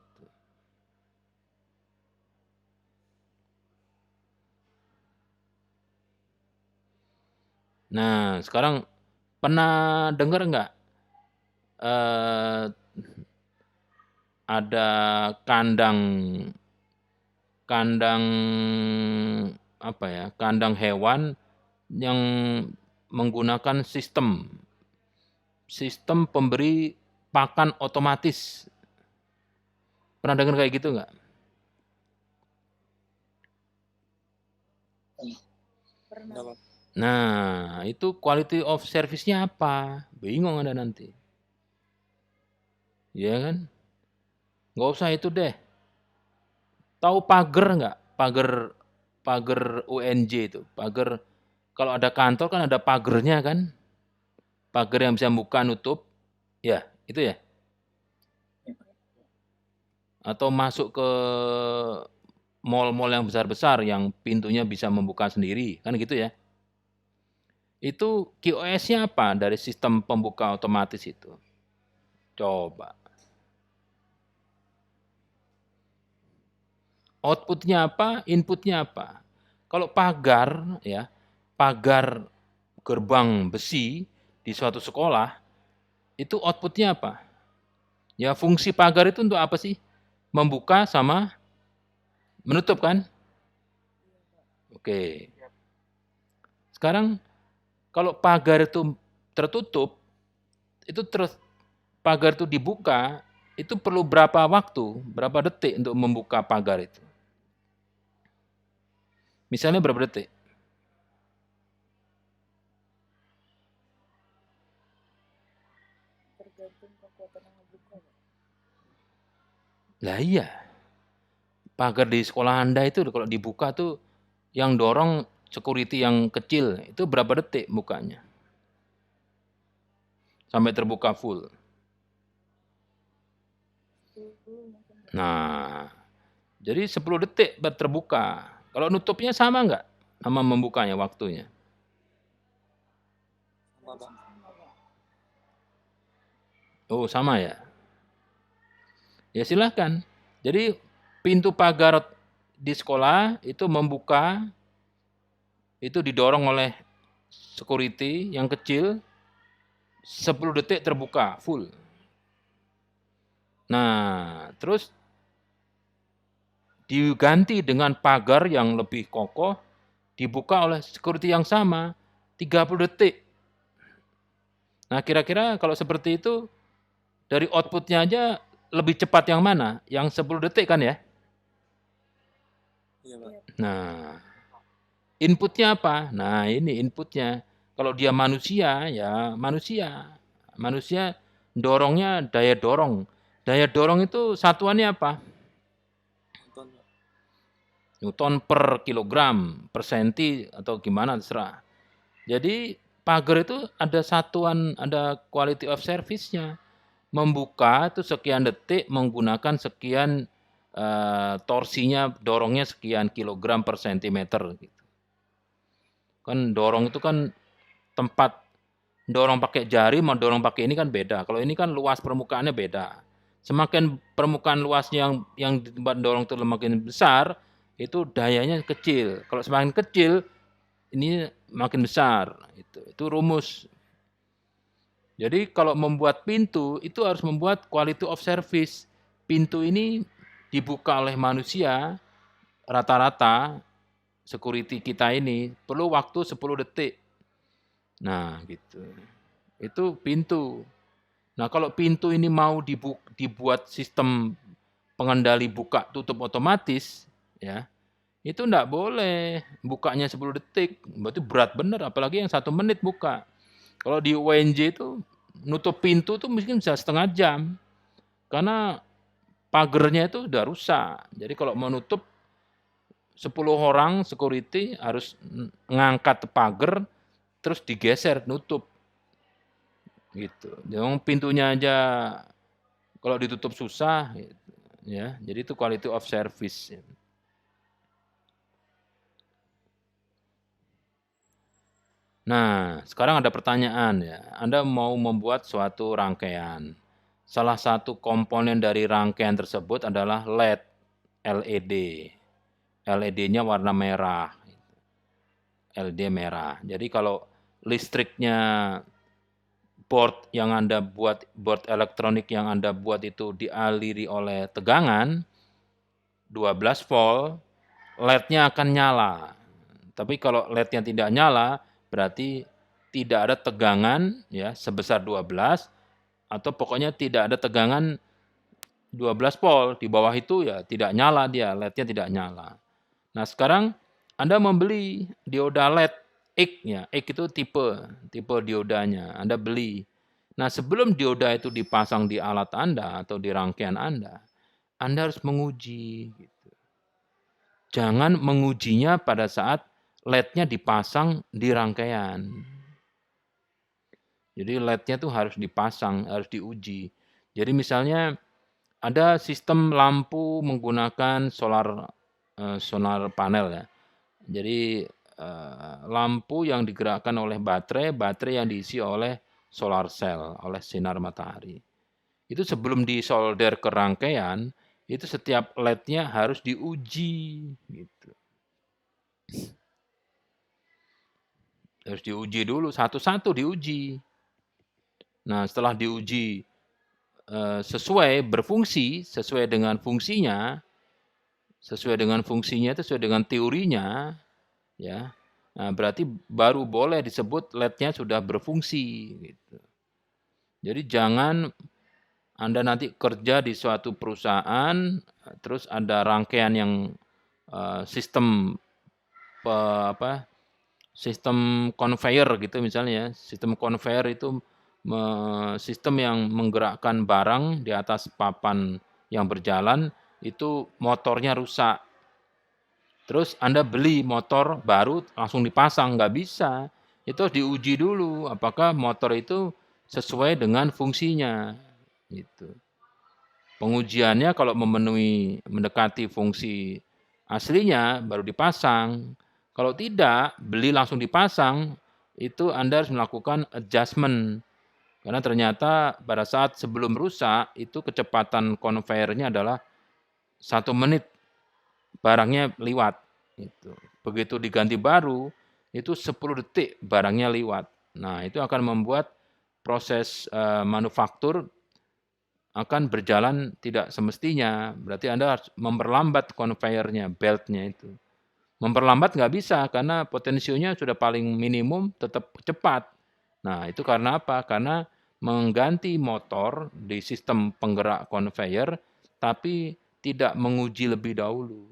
Nah, sekarang pernah dengar nggak ada kandang kandang hewan yang menggunakan sistem pemberi pakan otomatis. Pernah dengar kayak gitu nggak? Pernah. Nah, itu quality of service-nya apa? Bingung Anda nanti. Iya kan? Nggak usah itu deh. Tahu pagar nggak? Pagar UNJ itu. Pagar, kalau ada kantor kan ada pagernya kan? Pagar yang bisa buka nutup. Ya, itu ya. Atau masuk ke mall-mall yang besar-besar yang pintunya bisa membuka sendiri, kan gitu ya. Itu QoS-nya apa dari sistem pembuka otomatis itu? Coba. Output-nya apa, input-nya apa? Kalau pagar, ya, pagar gerbang besi di suatu sekolah, itu output-nya apa? Ya, fungsi pagar itu untuk apa sih? Membuka sama menutup kan? Oke. Sekarang kalau pagar itu tertutup, itu pagar itu dibuka, itu perlu berapa waktu, berapa detik untuk membuka pagar itu? Misalnya berapa detik? Tergantung kekuatan yang ngebuka. Lah iya. Pagar di sekolah Anda itu kalau dibuka tuh yang dorong security yang kecil, itu berapa detik bukanya? Sampai terbuka full. Nah, jadi 10 detik baru terbuka. Kalau nutupnya sama nggak sama membukanya waktunya? Oh, sama ya? Ya silahkan. Jadi pintu pagar di sekolah itu membuka, itu didorong oleh security yang kecil, 10 detik terbuka, full. Nah, terus diganti dengan pagar yang lebih kokoh, dibuka oleh security yang sama, 30 detik. Nah, kira-kira kalau seperti itu, dari output-nya aja lebih cepat yang mana? Yang 10 detik kan ya? Iya, Pak. Nah, inputnya apa? Nah, ini inputnya. Kalau dia manusia, ya manusia. Manusia dorongnya daya dorong. Daya dorong itu satuannya apa? Newton per kilogram, per senti, atau gimana terserah. Jadi pagar itu ada satuan, ada quality of service-nya. Membuka itu sekian detik menggunakan sekian torsinya, dorongnya sekian kilogram per sentimeter. Gitu. Kan dorong itu kan tempat dorong pakai jari mau dorong pakai ini kan beda. Kalau ini kan luas permukaannya beda. Semakin permukaan luasnya yang di tempat dorong itu makin besar, itu dayanya kecil. Kalau semakin kecil, ini makin besar. Itu rumus. Jadi kalau membuat pintu, itu harus membuat quality of service. Pintu ini dibuka oleh manusia, rata-rata security kita ini perlu waktu 10 detik. Nah, gitu. Itu pintu. Nah, kalau pintu ini mau dibuat sistem pengendali buka tutup otomatis, ya, itu enggak boleh bukanya 10 detik, berarti berat bener, apalagi yang 1 menit buka. Kalau di UNJ itu nutup pintu tuh mungkin bisa setengah jam, karena pagernya itu udah rusak. Jadi kalau mau nutup 10 orang security harus ngangkat pager, terus digeser, nutup. Gitu. Yang pintunya aja kalau ditutup susah, ya. Jadi itu quality of service. Nah, sekarang ada pertanyaan ya. Anda mau membuat suatu rangkaian. Salah satu komponen dari rangkaian tersebut adalah LED. LED-nya warna merah. LED merah. Jadi kalau listriknya board yang Anda buat, board elektronik yang Anda buat itu dialiri oleh tegangan 12 volt, LED-nya akan nyala. Tapi kalau LED-nya tidak nyala, berarti tidak ada tegangan ya sebesar 12 atau pokoknya tidak ada tegangan 12 volt. Di bawah itu ya tidak nyala dia, LED-nya tidak nyala. Nah, sekarang Anda membeli dioda LED X ya. X itu tipe diodanya. Anda beli. Nah, sebelum dioda itu dipasang di alat Anda atau di rangkaian Anda harus menguji gitu. Jangan mengujinya pada saat LED-nya dipasang di rangkaian. Jadi LED-nya tuh harus dipasang, harus diuji. Jadi misalnya ada sistem lampu menggunakan solar panel ya. Jadi lampu yang digerakkan oleh baterai yang diisi oleh solar cell, oleh sinar matahari. Itu sebelum disolder ke rangkaian, itu setiap LED-nya harus diuji gitu. Harus diuji dulu, satu-satu diuji. Nah, setelah diuji sesuai berfungsi, sesuai dengan fungsinya itu sesuai dengan teorinya, ya. Nah, berarti baru boleh disebut LED-nya sudah berfungsi gitu. Jadi jangan Anda nanti kerja di suatu perusahaan, terus ada rangkaian yang sistem sistem conveyor gitu misalnya ya. Sistem conveyor itu sistem yang menggerakkan barang di atas papan yang berjalan, itu motornya rusak. Terus Anda beli motor baru langsung dipasang, nggak bisa. Itu harus diuji dulu apakah motor itu sesuai dengan fungsinya, gitu. Pengujiannya kalau mendekati fungsi aslinya baru dipasang. Kalau tidak, beli langsung dipasang, itu Anda harus melakukan adjustment. Karena ternyata pada saat sebelum rusak, itu kecepatan conveyor-nya adalah 1 menit barangnya liwat. Gitu. Begitu diganti baru, itu 10 detik barangnya liwat. Nah, itu akan membuat proses manufaktur akan berjalan tidak semestinya. Berarti Anda harus memperlambat conveyor-nya, belt-nya itu. Memperlambat nggak bisa karena potensinya sudah paling minimum tetap cepat. Nah, itu karena apa? Karena mengganti motor di sistem penggerak conveyor, tapi tidak menguji lebih dahulu.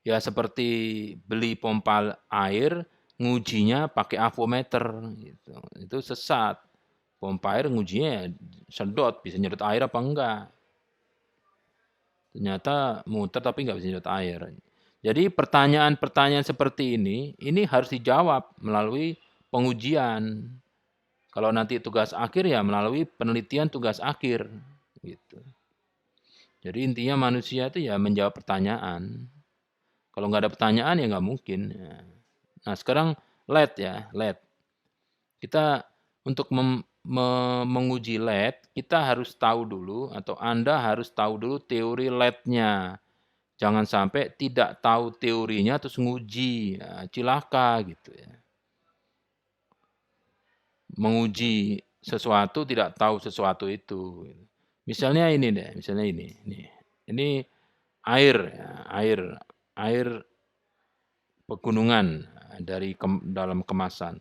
Ya seperti beli pompa air, ngujinya pakai avometer gitu. Itu sesat. Pompa air ngujinya ya sedot, bisa nyedot air apa enggak. Ternyata muter tapi nggak bisa nyedot air. Jadi pertanyaan-pertanyaan seperti ini harus dijawab melalui pengujian. Kalau nanti tugas akhir ya melalui penelitian tugas akhir gitu. Jadi intinya manusia itu ya menjawab pertanyaan. Kalau nggak ada pertanyaan ya nggak mungkin. Nah sekarang LED ya, LED. Kita untuk menguji LED, kita harus tahu dulu atau Anda harus tahu dulu teori LED-nya. Jangan sampai tidak tahu teorinya terus nguji, ya, cilaka gitu ya. Menguji sesuatu tidak tahu sesuatu itu. Misalnya ini deh, misalnya ini air, ya, air pegunungan dari dalam kemasan.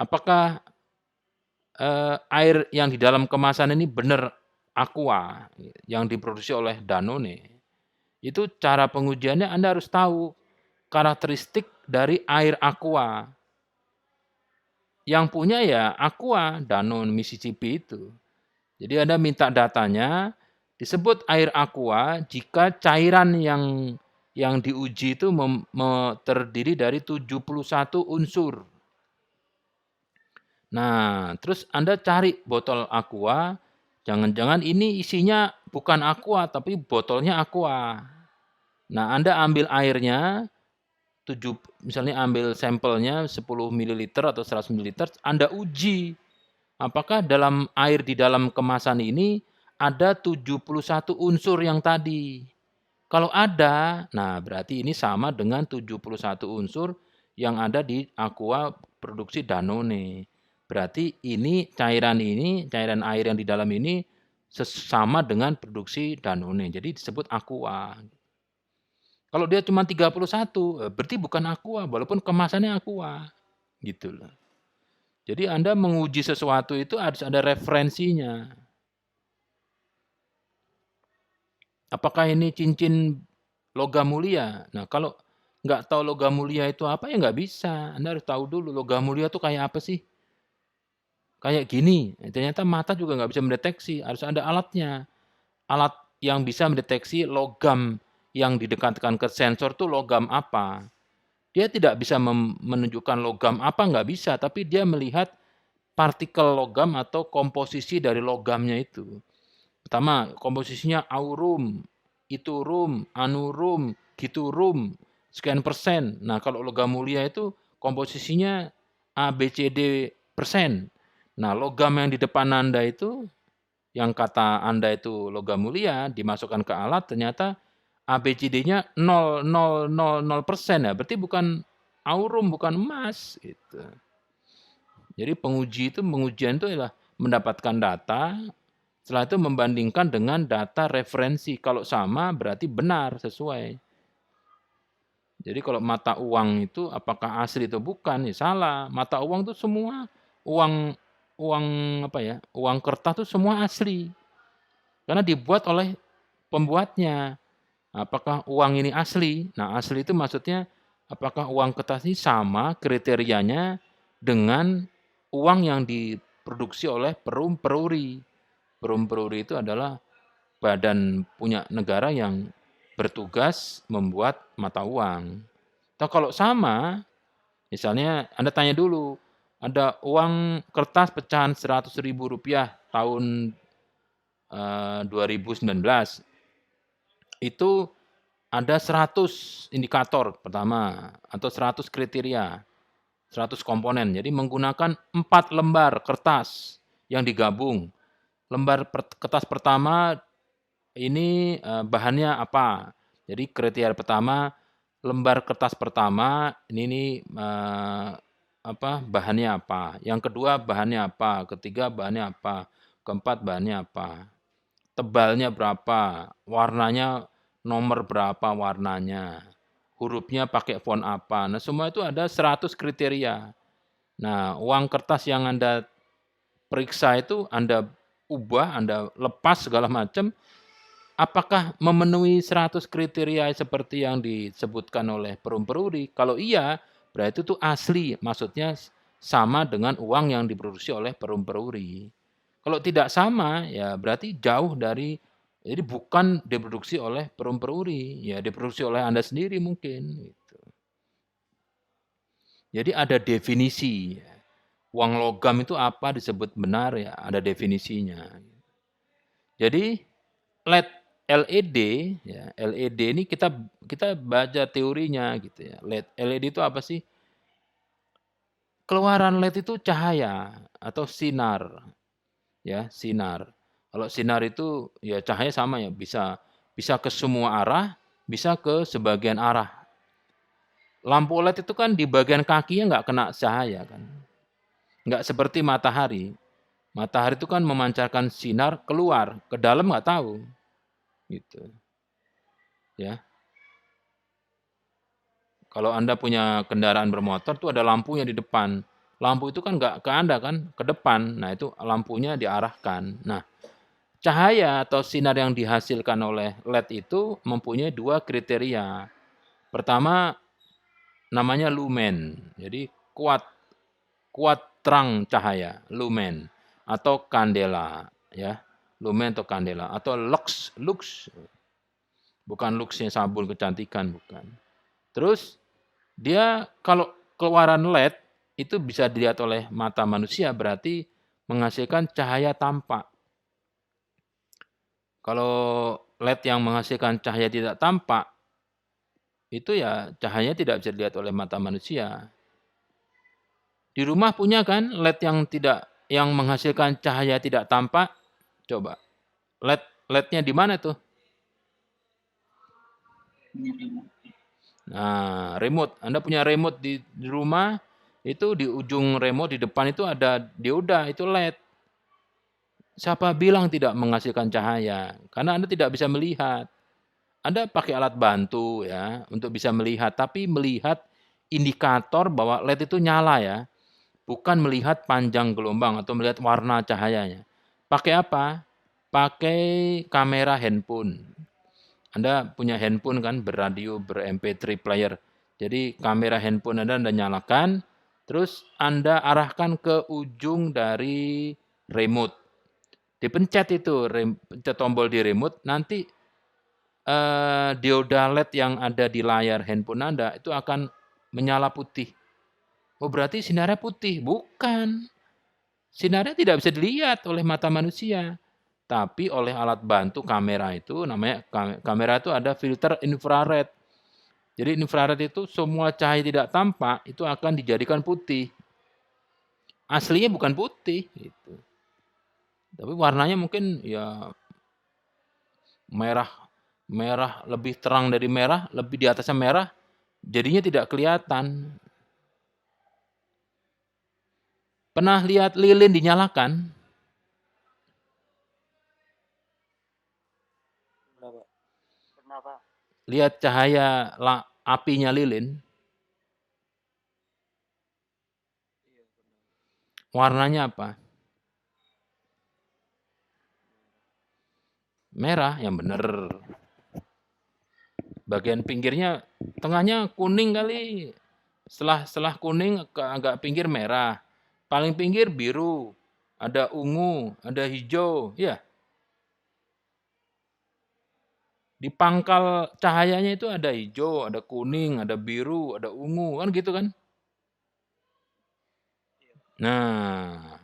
apakah air yang di dalam kemasan ini benar Aqua yang diproduksi oleh Danone. Itu cara pengujiannya Anda harus tahu karakteristik dari air Aqua. Yang punya ya Aqua, Danone, Mississippi itu. Jadi Anda minta datanya, disebut air Aqua jika cairan yang diuji itu terdiri dari 71 unsur. Nah, terus Anda cari botol Aqua, jangan-jangan ini isinya bukan Aqua, tapi botolnya Aqua. Nah, Anda ambil airnya, misalnya ambil sampelnya 10 ml atau 100 ml, Anda uji. Apakah dalam air di dalam kemasan ini ada 71 unsur yang tadi. Kalau ada, nah berarti ini sama dengan 71 unsur yang ada di Aqua produksi Danone. Berarti cairan air yang di dalam ini sama dengan produksi Danone. Jadi disebut Aqua. Kalau dia cuma 31, berarti bukan Aqua, walaupun kemasannya Aqua. Gitu loh. Jadi Anda menguji sesuatu itu harus ada referensinya. Apakah ini cincin logam mulia? Nah, kalau nggak tahu logam mulia itu apa, ya nggak bisa. Anda harus tahu dulu logam mulia itu kayak apa sih? Kayak gini. Ternyata mata juga nggak bisa mendeteksi, harus ada alatnya. Alat yang bisa mendeteksi logam yang didekatkan ke sensor itu logam apa. Dia tidak bisa menunjukkan logam apa, nggak bisa, tapi dia melihat partikel logam atau komposisi dari logamnya itu. Pertama, komposisinya aurum, iturum, anurum, giturum, sekian persen. Nah, kalau logam mulia itu komposisinya A, B, C, D persen. Nah, logam yang di depan Anda itu, yang kata Anda itu logam mulia, dimasukkan ke alat, ternyata ABCD-nya 0,000% ya, berarti bukan aurum, bukan emas gitu. Jadi pengujian itu adalah mendapatkan data, setelah itu membandingkan dengan data referensi. Kalau sama berarti benar, sesuai. Jadi kalau mata uang itu apakah asli atau bukan? Ya salah. Mata uang itu semua uang uang kertas itu semua asli. Karena dibuat oleh pembuatnya. Apakah uang ini asli? Nah, asli itu maksudnya apakah uang kertas ini sama kriterianya dengan uang yang diproduksi oleh Perum Peruri. Perum Peruri itu adalah badan punya negara yang bertugas membuat mata uang. Atau kalau sama, misalnya Anda tanya dulu, ada uang kertas pecahan Rp100.000 tahun 2019. Itu ada 100 indikator pertama atau 100 kriteria, 100 komponen. Jadi menggunakan 4 lembar kertas yang digabung. Lembar kertas pertama ini bahannya apa? Jadi kriteria pertama, lembar kertas pertama ini bahannya apa? Yang kedua bahannya apa? Ketiga bahannya apa? Keempat bahannya apa? Tebalnya berapa? Warnanya nomor berapa warnanya? Hurufnya pakai font apa? Nah, semua itu ada 100 kriteria. Nah, uang kertas yang Anda periksa itu Anda ubah, Anda lepas segala macam, apakah memenuhi 100 kriteria seperti yang disebutkan oleh Perum Peruri? Kalau iya, berarti itu asli, maksudnya sama dengan uang yang diproduksi oleh Perum Peruri. Kalau tidak sama, ya berarti jauh dari, jadi bukan diproduksi oleh Perum Peruri, ya diproduksi oleh Anda sendiri mungkin. Gitu. Jadi ada definisi. Uang logam itu apa disebut benar, ya ada definisinya. Jadi LED, ya LED ini kita baca teorinya gitu ya. LED itu apa sih? Keluaran LED itu cahaya atau sinar. Ya, sinar. Kalau sinar itu ya cahaya sama ya, bisa ke semua arah, bisa ke sebagian arah. Lampu LED itu kan di bagian kakinya nggak kena cahaya kan. Nggak seperti matahari. Matahari itu kan memancarkan sinar keluar, ke dalam nggak tahu. Gitu. Ya. Kalau Anda punya kendaraan bermotor tuh ada lampunya di depan. lampu itu kan nggak ke Anda kan, ke depan. Nah, itu lampunya diarahkan. Nah, cahaya atau sinar yang dihasilkan oleh LED itu mempunyai 2 kriteria. Pertama, namanya lumen. Jadi kuat terang cahaya, lumen atau kandela ya. Lumen atau kandela atau lux, bukan luxnya sabun kecantikan, bukan. Terus dia kalau keluaran LED itu bisa dilihat oleh mata manusia, berarti menghasilkan cahaya tampak. Kalau LED yang menghasilkan cahaya tidak tampak, itu ya cahaya tidak bisa dilihat oleh mata manusia. Di rumah punya kan LED yang menghasilkan cahaya tidak tampak? Coba. LED-nya di mana tuh? Nah, remote. Anda punya remote di rumah, itu di ujung remote di depan itu ada dioda, itu LED. Siapa bilang tidak menghasilkan cahaya? Karena Anda tidak bisa melihat. Anda pakai alat bantu ya untuk bisa melihat, tapi melihat indikator bahwa LED itu nyala ya. Bukan melihat panjang gelombang atau melihat warna cahayanya. Pakai apa? Pakai kamera handphone. Anda punya handphone kan berradio, ber-MP3 player. Jadi kamera handphone Anda nyalakan, terus Anda arahkan ke ujung dari remote. Dipencet itu, pencet tombol di remote, nanti dioda LED yang ada di layar handphone Anda itu akan menyala putih. Oh berarti sinarnya putih? Bukan. Sinarnya tidak bisa dilihat oleh mata manusia. Tapi oleh alat bantu kamera itu, namanya kamera itu ada filter infrared. Jadi infrared itu semua cahaya tidak tampak itu akan dijadikan putih. Aslinya bukan putih. Gitu. Tapi warnanya mungkin ya merah lebih terang dari merah, lebih di atasnya merah, jadinya tidak kelihatan. Pernah lihat lilin dinyalakan? Kenapa? Lihat cahaya apinya lilin? Warnanya apa? Merah, yang bener. Bagian pinggirnya, tengahnya kuning kali. Setelah kuning ke agak pinggir merah. Paling pinggir biru. Ada ungu, ada hijau, ya. Di pangkal cahayanya itu ada hijau, ada kuning, ada biru, ada ungu, kan gitu kan? Nah,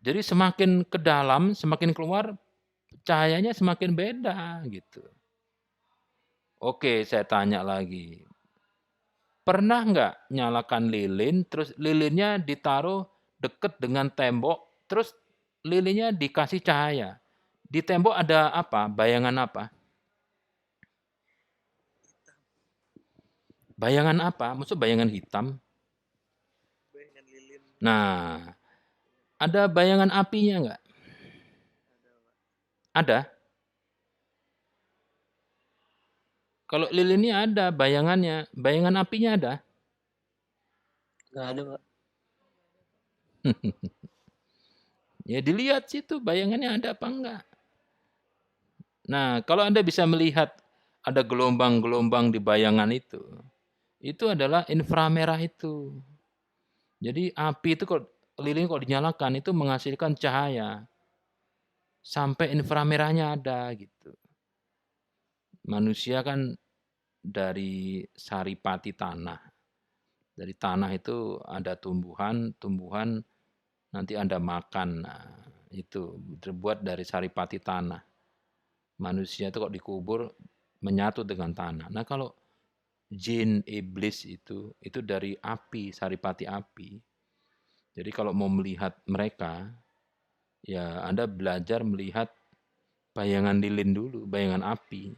jadi semakin ke dalam, semakin keluar, cahayanya semakin beda gitu. Oke, saya tanya lagi. Pernah nggak nyalakan lilin, terus lilinnya ditaruh deket dengan tembok, terus lilinnya dikasih cahaya. Di tembok ada apa? Bayangan apa? Bayangan apa? Maksud bayangan hitam? Bayangan lilin. Nah, ada bayangan apinya nggak? Ada. Kalau lilinnya ada bayangannya, bayangan apinya ada? Nggak ada, Pak. Ya dilihat situ bayangannya ada apa enggak. Nah, kalau Anda bisa melihat ada gelombang-gelombang di bayangan itu adalah inframerah itu. Jadi api itu kalau lilin kalau dinyalakan itu menghasilkan cahaya. Sampai inframerahnya ada gitu. Manusia kan dari saripati tanah. Dari tanah itu ada tumbuhan nanti Anda makan. Nah, itu terbuat dari saripati tanah. Manusia itu kok dikubur menyatu dengan tanah. Nah, kalau jin iblis itu dari api, saripati api. Jadi kalau mau melihat mereka, ya Anda belajar melihat bayangan lilin dulu, bayangan api.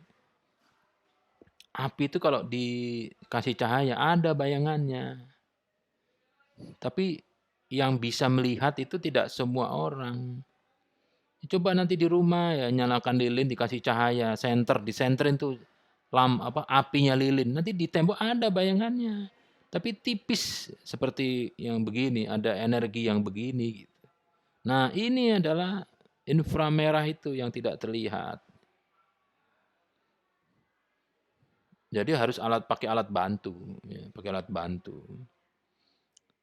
Api itu kalau dikasih cahaya ada bayangannya. Tapi yang bisa melihat itu tidak semua orang. Coba nanti di rumah ya nyalakan lilin dikasih cahaya, disenterin tuh apinya lilin. Nanti di tembok ada bayangannya. tapi tipis seperti yang begini, ada energi yang begini gitu. Nah, ini adalah inframerah itu yang tidak terlihat. Jadi harus pakai alat bantu, ya, pakai alat bantu.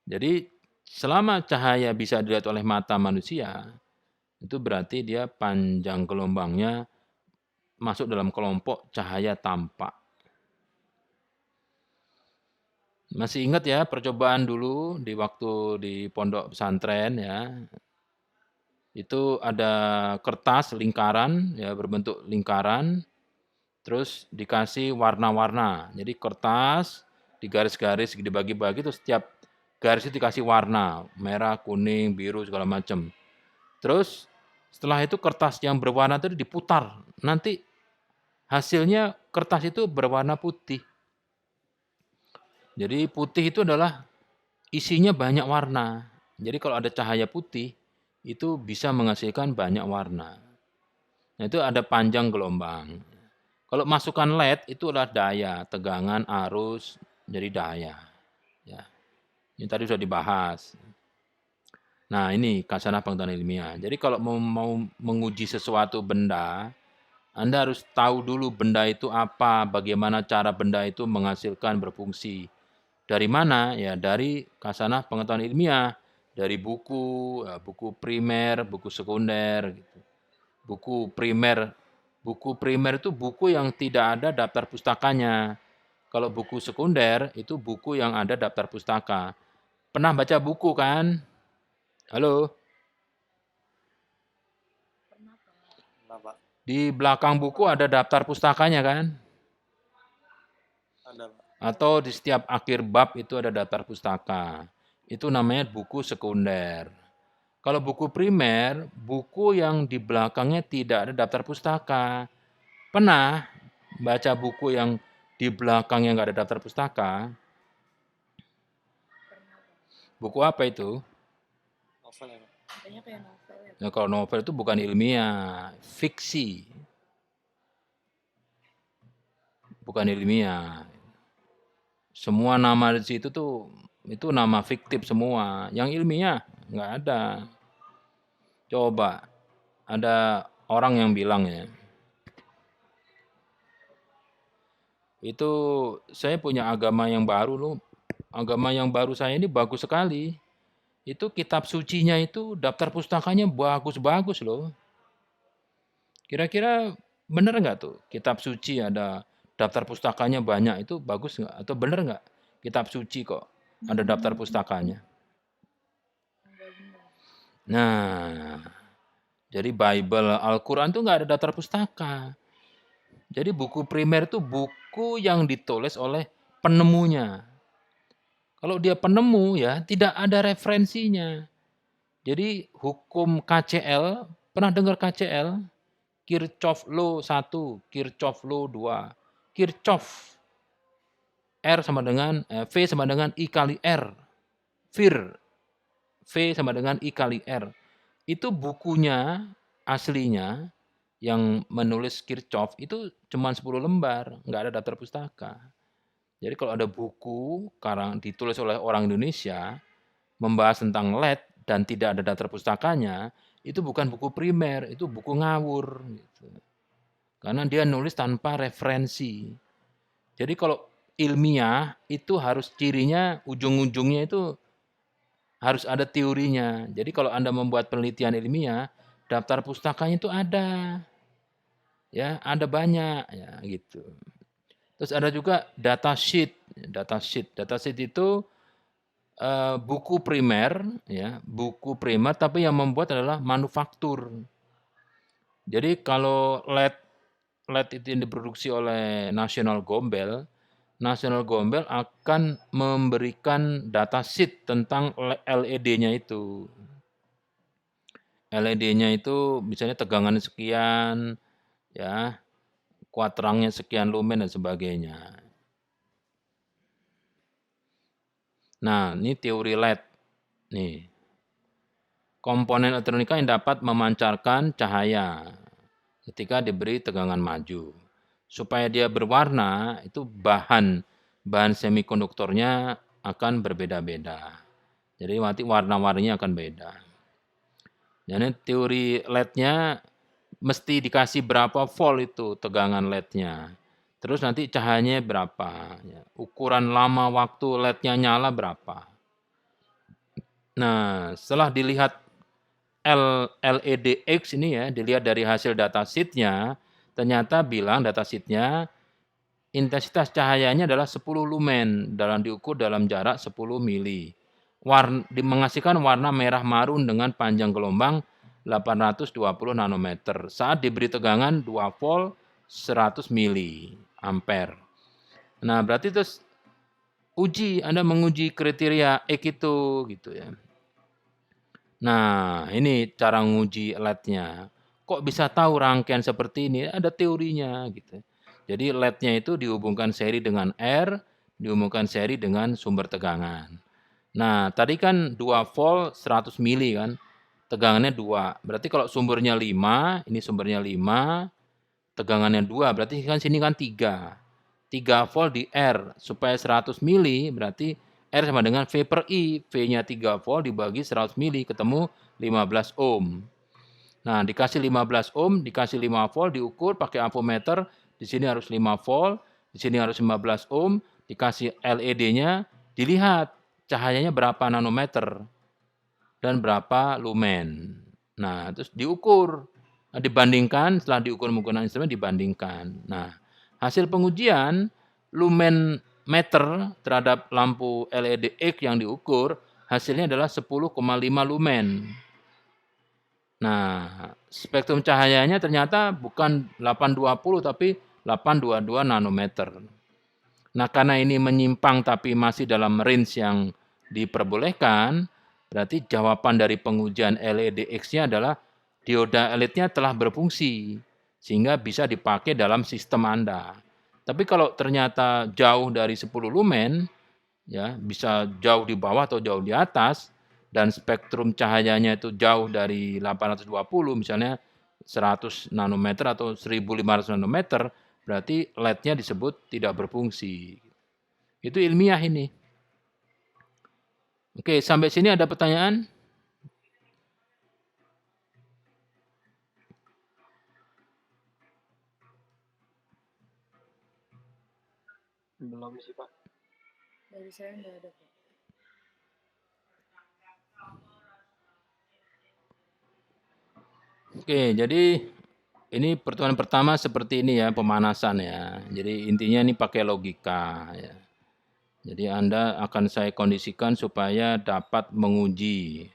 Jadi selama cahaya bisa dilihat oleh mata manusia, itu berarti dia panjang gelombangnya masuk dalam kelompok cahaya tampak. Masih ingat ya percobaan dulu di waktu di pondok pesantren ya. Itu ada kertas lingkaran ya, berbentuk lingkaran, terus dikasih warna-warna. Jadi kertas digaris-garis, dibagi-bagi, terus setiap garis itu dikasih warna, merah, kuning, biru, segala macam. Terus setelah itu kertas yang berwarna tadi diputar. Nanti hasilnya kertas itu berwarna putih. Jadi putih itu adalah isinya banyak warna. Jadi kalau ada cahaya putih, itu bisa menghasilkan banyak warna. Nah, itu ada panjang gelombang. Kalau masukkan LED itu adalah daya, tegangan, arus, jadi daya. Ya. Ini tadi sudah dibahas. Nah, ini kasanah pengetahuan ilmiah. Jadi kalau mau menguji sesuatu benda, Anda harus tahu dulu benda itu apa, bagaimana cara benda itu menghasilkan berfungsi. Dari mana? Ya dari kasanah pengetahuan ilmiah, dari buku, buku primer, buku sekunder gitu. Buku primer itu buku yang tidak ada daftar pustakanya. Kalau buku sekunder itu buku yang ada daftar pustaka. Pernah baca buku kan? Halo? Kenapa? Di belakang buku ada daftar pustakanya kan? Ada Pak. Atau di setiap akhir bab itu ada daftar pustaka. Itu namanya buku sekunder. Kalau buku primer, buku yang di belakangnya tidak ada daftar pustaka. Pernah baca buku yang di belakangnya nggak ada daftar pustaka? Buku apa itu? Novel ya Pak. Kayaknya kayak novel ya. Nah, kalau novel itu bukan ilmiah, fiksi. Bukan ilmiah. Semua nama di situ tuh itu nama fiktif semua. Yang ilmiah nggak ada. Coba ada orang yang bilang ya, itu saya punya agama yang baru loh. Agama yang baru saya ini bagus sekali. Itu kitab sucinya itu daftar pustakanya bagus-bagus loh. Kira-kira bener nggak tuh kitab suci ada daftar pustakanya banyak itu bagus nggak? Atau bener nggak kitab suci kok ada daftar pustakanya? Enggak benar. Nah, jadi Bible, Al-Quran tuh nggak ada daftar pustaka. Jadi buku primer itu buku yang ditulis oleh penemunya. Kalau dia penemu ya tidak ada referensinya. Jadi hukum KCL, pernah dengar KCL? Kirchhoff Law 1, Kirchhoff Law 2. Kirchhoff V sama dengan I kali R. Vir V sama dengan I kali R. Itu bukunya aslinya yang menulis Kirchhoff itu cuma 10 lembar, nggak ada daftar pustaka. Jadi kalau ada buku ditulis oleh orang Indonesia membahas tentang LED dan tidak ada daftar pustakanya, itu bukan buku primer, itu buku ngawur gitu. Karena dia nulis tanpa referensi. Jadi kalau ilmiah itu harus cirinya ujung-ujungnya itu harus ada teorinya. Jadi kalau Anda membuat penelitian ilmiah, daftar pustakanya itu ada. Ya, ada banyak ya gitu. Terus ada juga data sheet. Data sheet itu buku primer ya, buku primer tapi yang membuat adalah manufaktur. Jadi kalau LED itu yang diproduksi oleh National Gombel akan memberikan data sheet tentang LED-nya itu. LED-nya itu misalnya tegangan sekian, ya, kuat terangnya sekian lumen dan sebagainya. Nah, ini teori LED. Nih. Komponen elektronika yang dapat memancarkan cahaya ketika diberi tegangan maju. Supaya dia berwarna, itu bahan semikonduktornya akan berbeda-beda. Jadi nanti warna-warninya akan beda. Jadi teori LED-nya mesti dikasih berapa volt itu tegangan LED-nya. Terus nanti cahayanya berapa. Ya. Ukuran lama waktu LED-nya nyala berapa. Nah, setelah dilihat LEDX ini ya, dilihat dari hasil datasheet-nya, ternyata bilang datasheet-nya intensitas cahayanya adalah 10 lumen dalam diukur dalam jarak 10 mili. Menghasilkan warna merah marun dengan panjang gelombang 820 nanometer saat diberi tegangan 2 volt 100 mili ampere. Nah, berarti terus Anda menguji kriteria X itu gitu ya. Nah, ini cara nguji LED-nya. Kok bisa tahu rangkaian seperti ini? Ada teorinya gitu. Jadi LED-nya itu dihubungkan seri dengan R, dihubungkan seri dengan sumber tegangan. Nah, tadi kan 2 volt 100 mili kan. Tegangannya 2. Berarti kalau sumbernya 5, ini sumbernya 5, tegangannya 2, berarti kan sini kan 3. 3 volt di R supaya 100 mili, berarti R sama dengan V per I. V-nya 3 volt dibagi 100 mili, ketemu 15 ohm. Nah, dikasih 15 ohm, dikasih 5 volt, diukur pakai ampermeter. Di sini harus 5 volt, di sini harus 15 ohm, dikasih LED-nya, dilihat cahayanya berapa nanometer dan berapa lumen. Nah, terus diukur, dibandingkan, setelah diukur menggunakan instrumen dibandingkan. Nah, hasil pengujian lumen meter terhadap lampu LED X yang diukur, hasilnya adalah 10,5 lumen. Nah, spektrum cahayanya ternyata bukan 820 tapi 822 nanometer. Nah, karena ini menyimpang tapi masih dalam range yang diperbolehkan, berarti jawaban dari pengujian LED-X-nya adalah dioda LED-nya telah berfungsi, sehingga bisa dipakai dalam sistem Anda. Tapi kalau ternyata jauh dari 10 lumen, ya bisa jauh di bawah atau jauh di atas, dan spektrum cahayanya itu jauh dari 820, misalnya 100 nanometer atau 1500 nanometer, berarti LED-nya disebut tidak berfungsi. Itu ilmiah ini. Oke, sampai sini ada pertanyaan? Belum sih, Pak. Dari saya nggak ada, Pak. Oke, jadi ini pertemuan pertama seperti ini ya, pemanasan ya. Jadi intinya ini pakai logika ya. Jadi Anda akan saya kondisikan supaya dapat menguji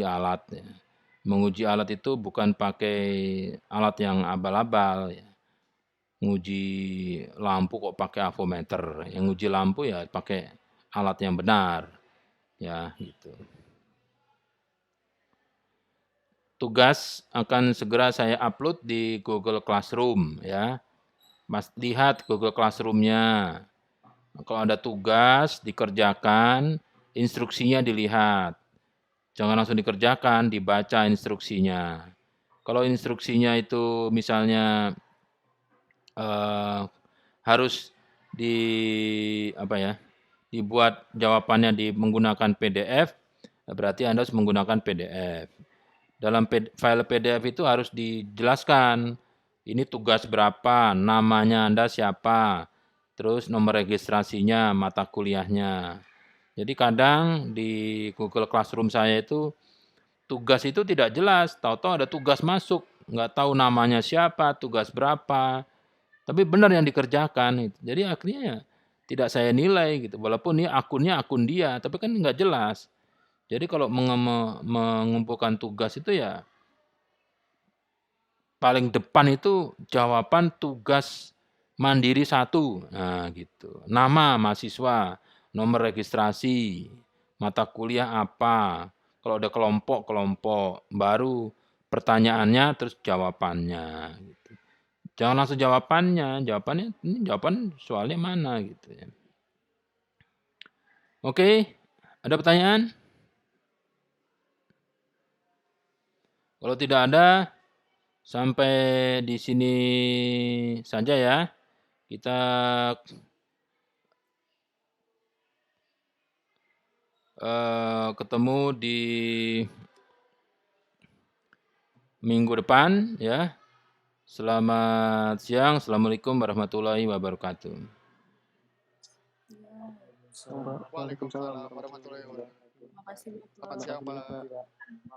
alat ya. Menguji alat itu bukan pakai alat yang abal-abal ya. Nguji lampu kok pakai avometer. Yang nguji lampu ya pakai alat yang benar. Ya, gitu. Tugas akan segera saya upload di Google Classroom ya. Mas lihat Google Classroom-nya. Kalau ada tugas dikerjakan, instruksinya dilihat. Jangan langsung dikerjakan, dibaca instruksinya. Kalau instruksinya itu misalnya harus dibuat jawabannya menggunakan PDF, berarti Anda harus menggunakan PDF. Dalam file PDF itu harus dijelaskan, ini tugas berapa, namanya Anda siapa, terus nomor registrasinya, mata kuliahnya. Jadi kadang di Google Classroom saya itu tugas itu tidak jelas, tahu-tahu ada tugas masuk, nggak tahu namanya siapa, tugas berapa, tapi benar yang dikerjakan. Jadi akhirnya ya tidak saya nilai gitu, walaupun ini akunnya akun dia, tapi kan nggak jelas. Jadi kalau mengumpulkan tugas itu ya paling depan itu jawaban tugas mandiri 1. Nah, gitu. Nama mahasiswa, nomor registrasi, mata kuliah apa. Kalau ada kelompok, baru pertanyaannya terus jawabannya gitu. Jangan langsung jawabannya ini jawaban soalnya mana gitu ya. Oke, ada pertanyaan? Kalau tidak ada, sampai di sini saja ya. Kita ketemu di minggu depan ya. Selamat siang. Assalamualaikum warahmatullahi wabarakatuh. Ya, Waalaikumsalam warahmatullahi wabarakatuh. terima kasih Selamat Bapak. siang, Pak.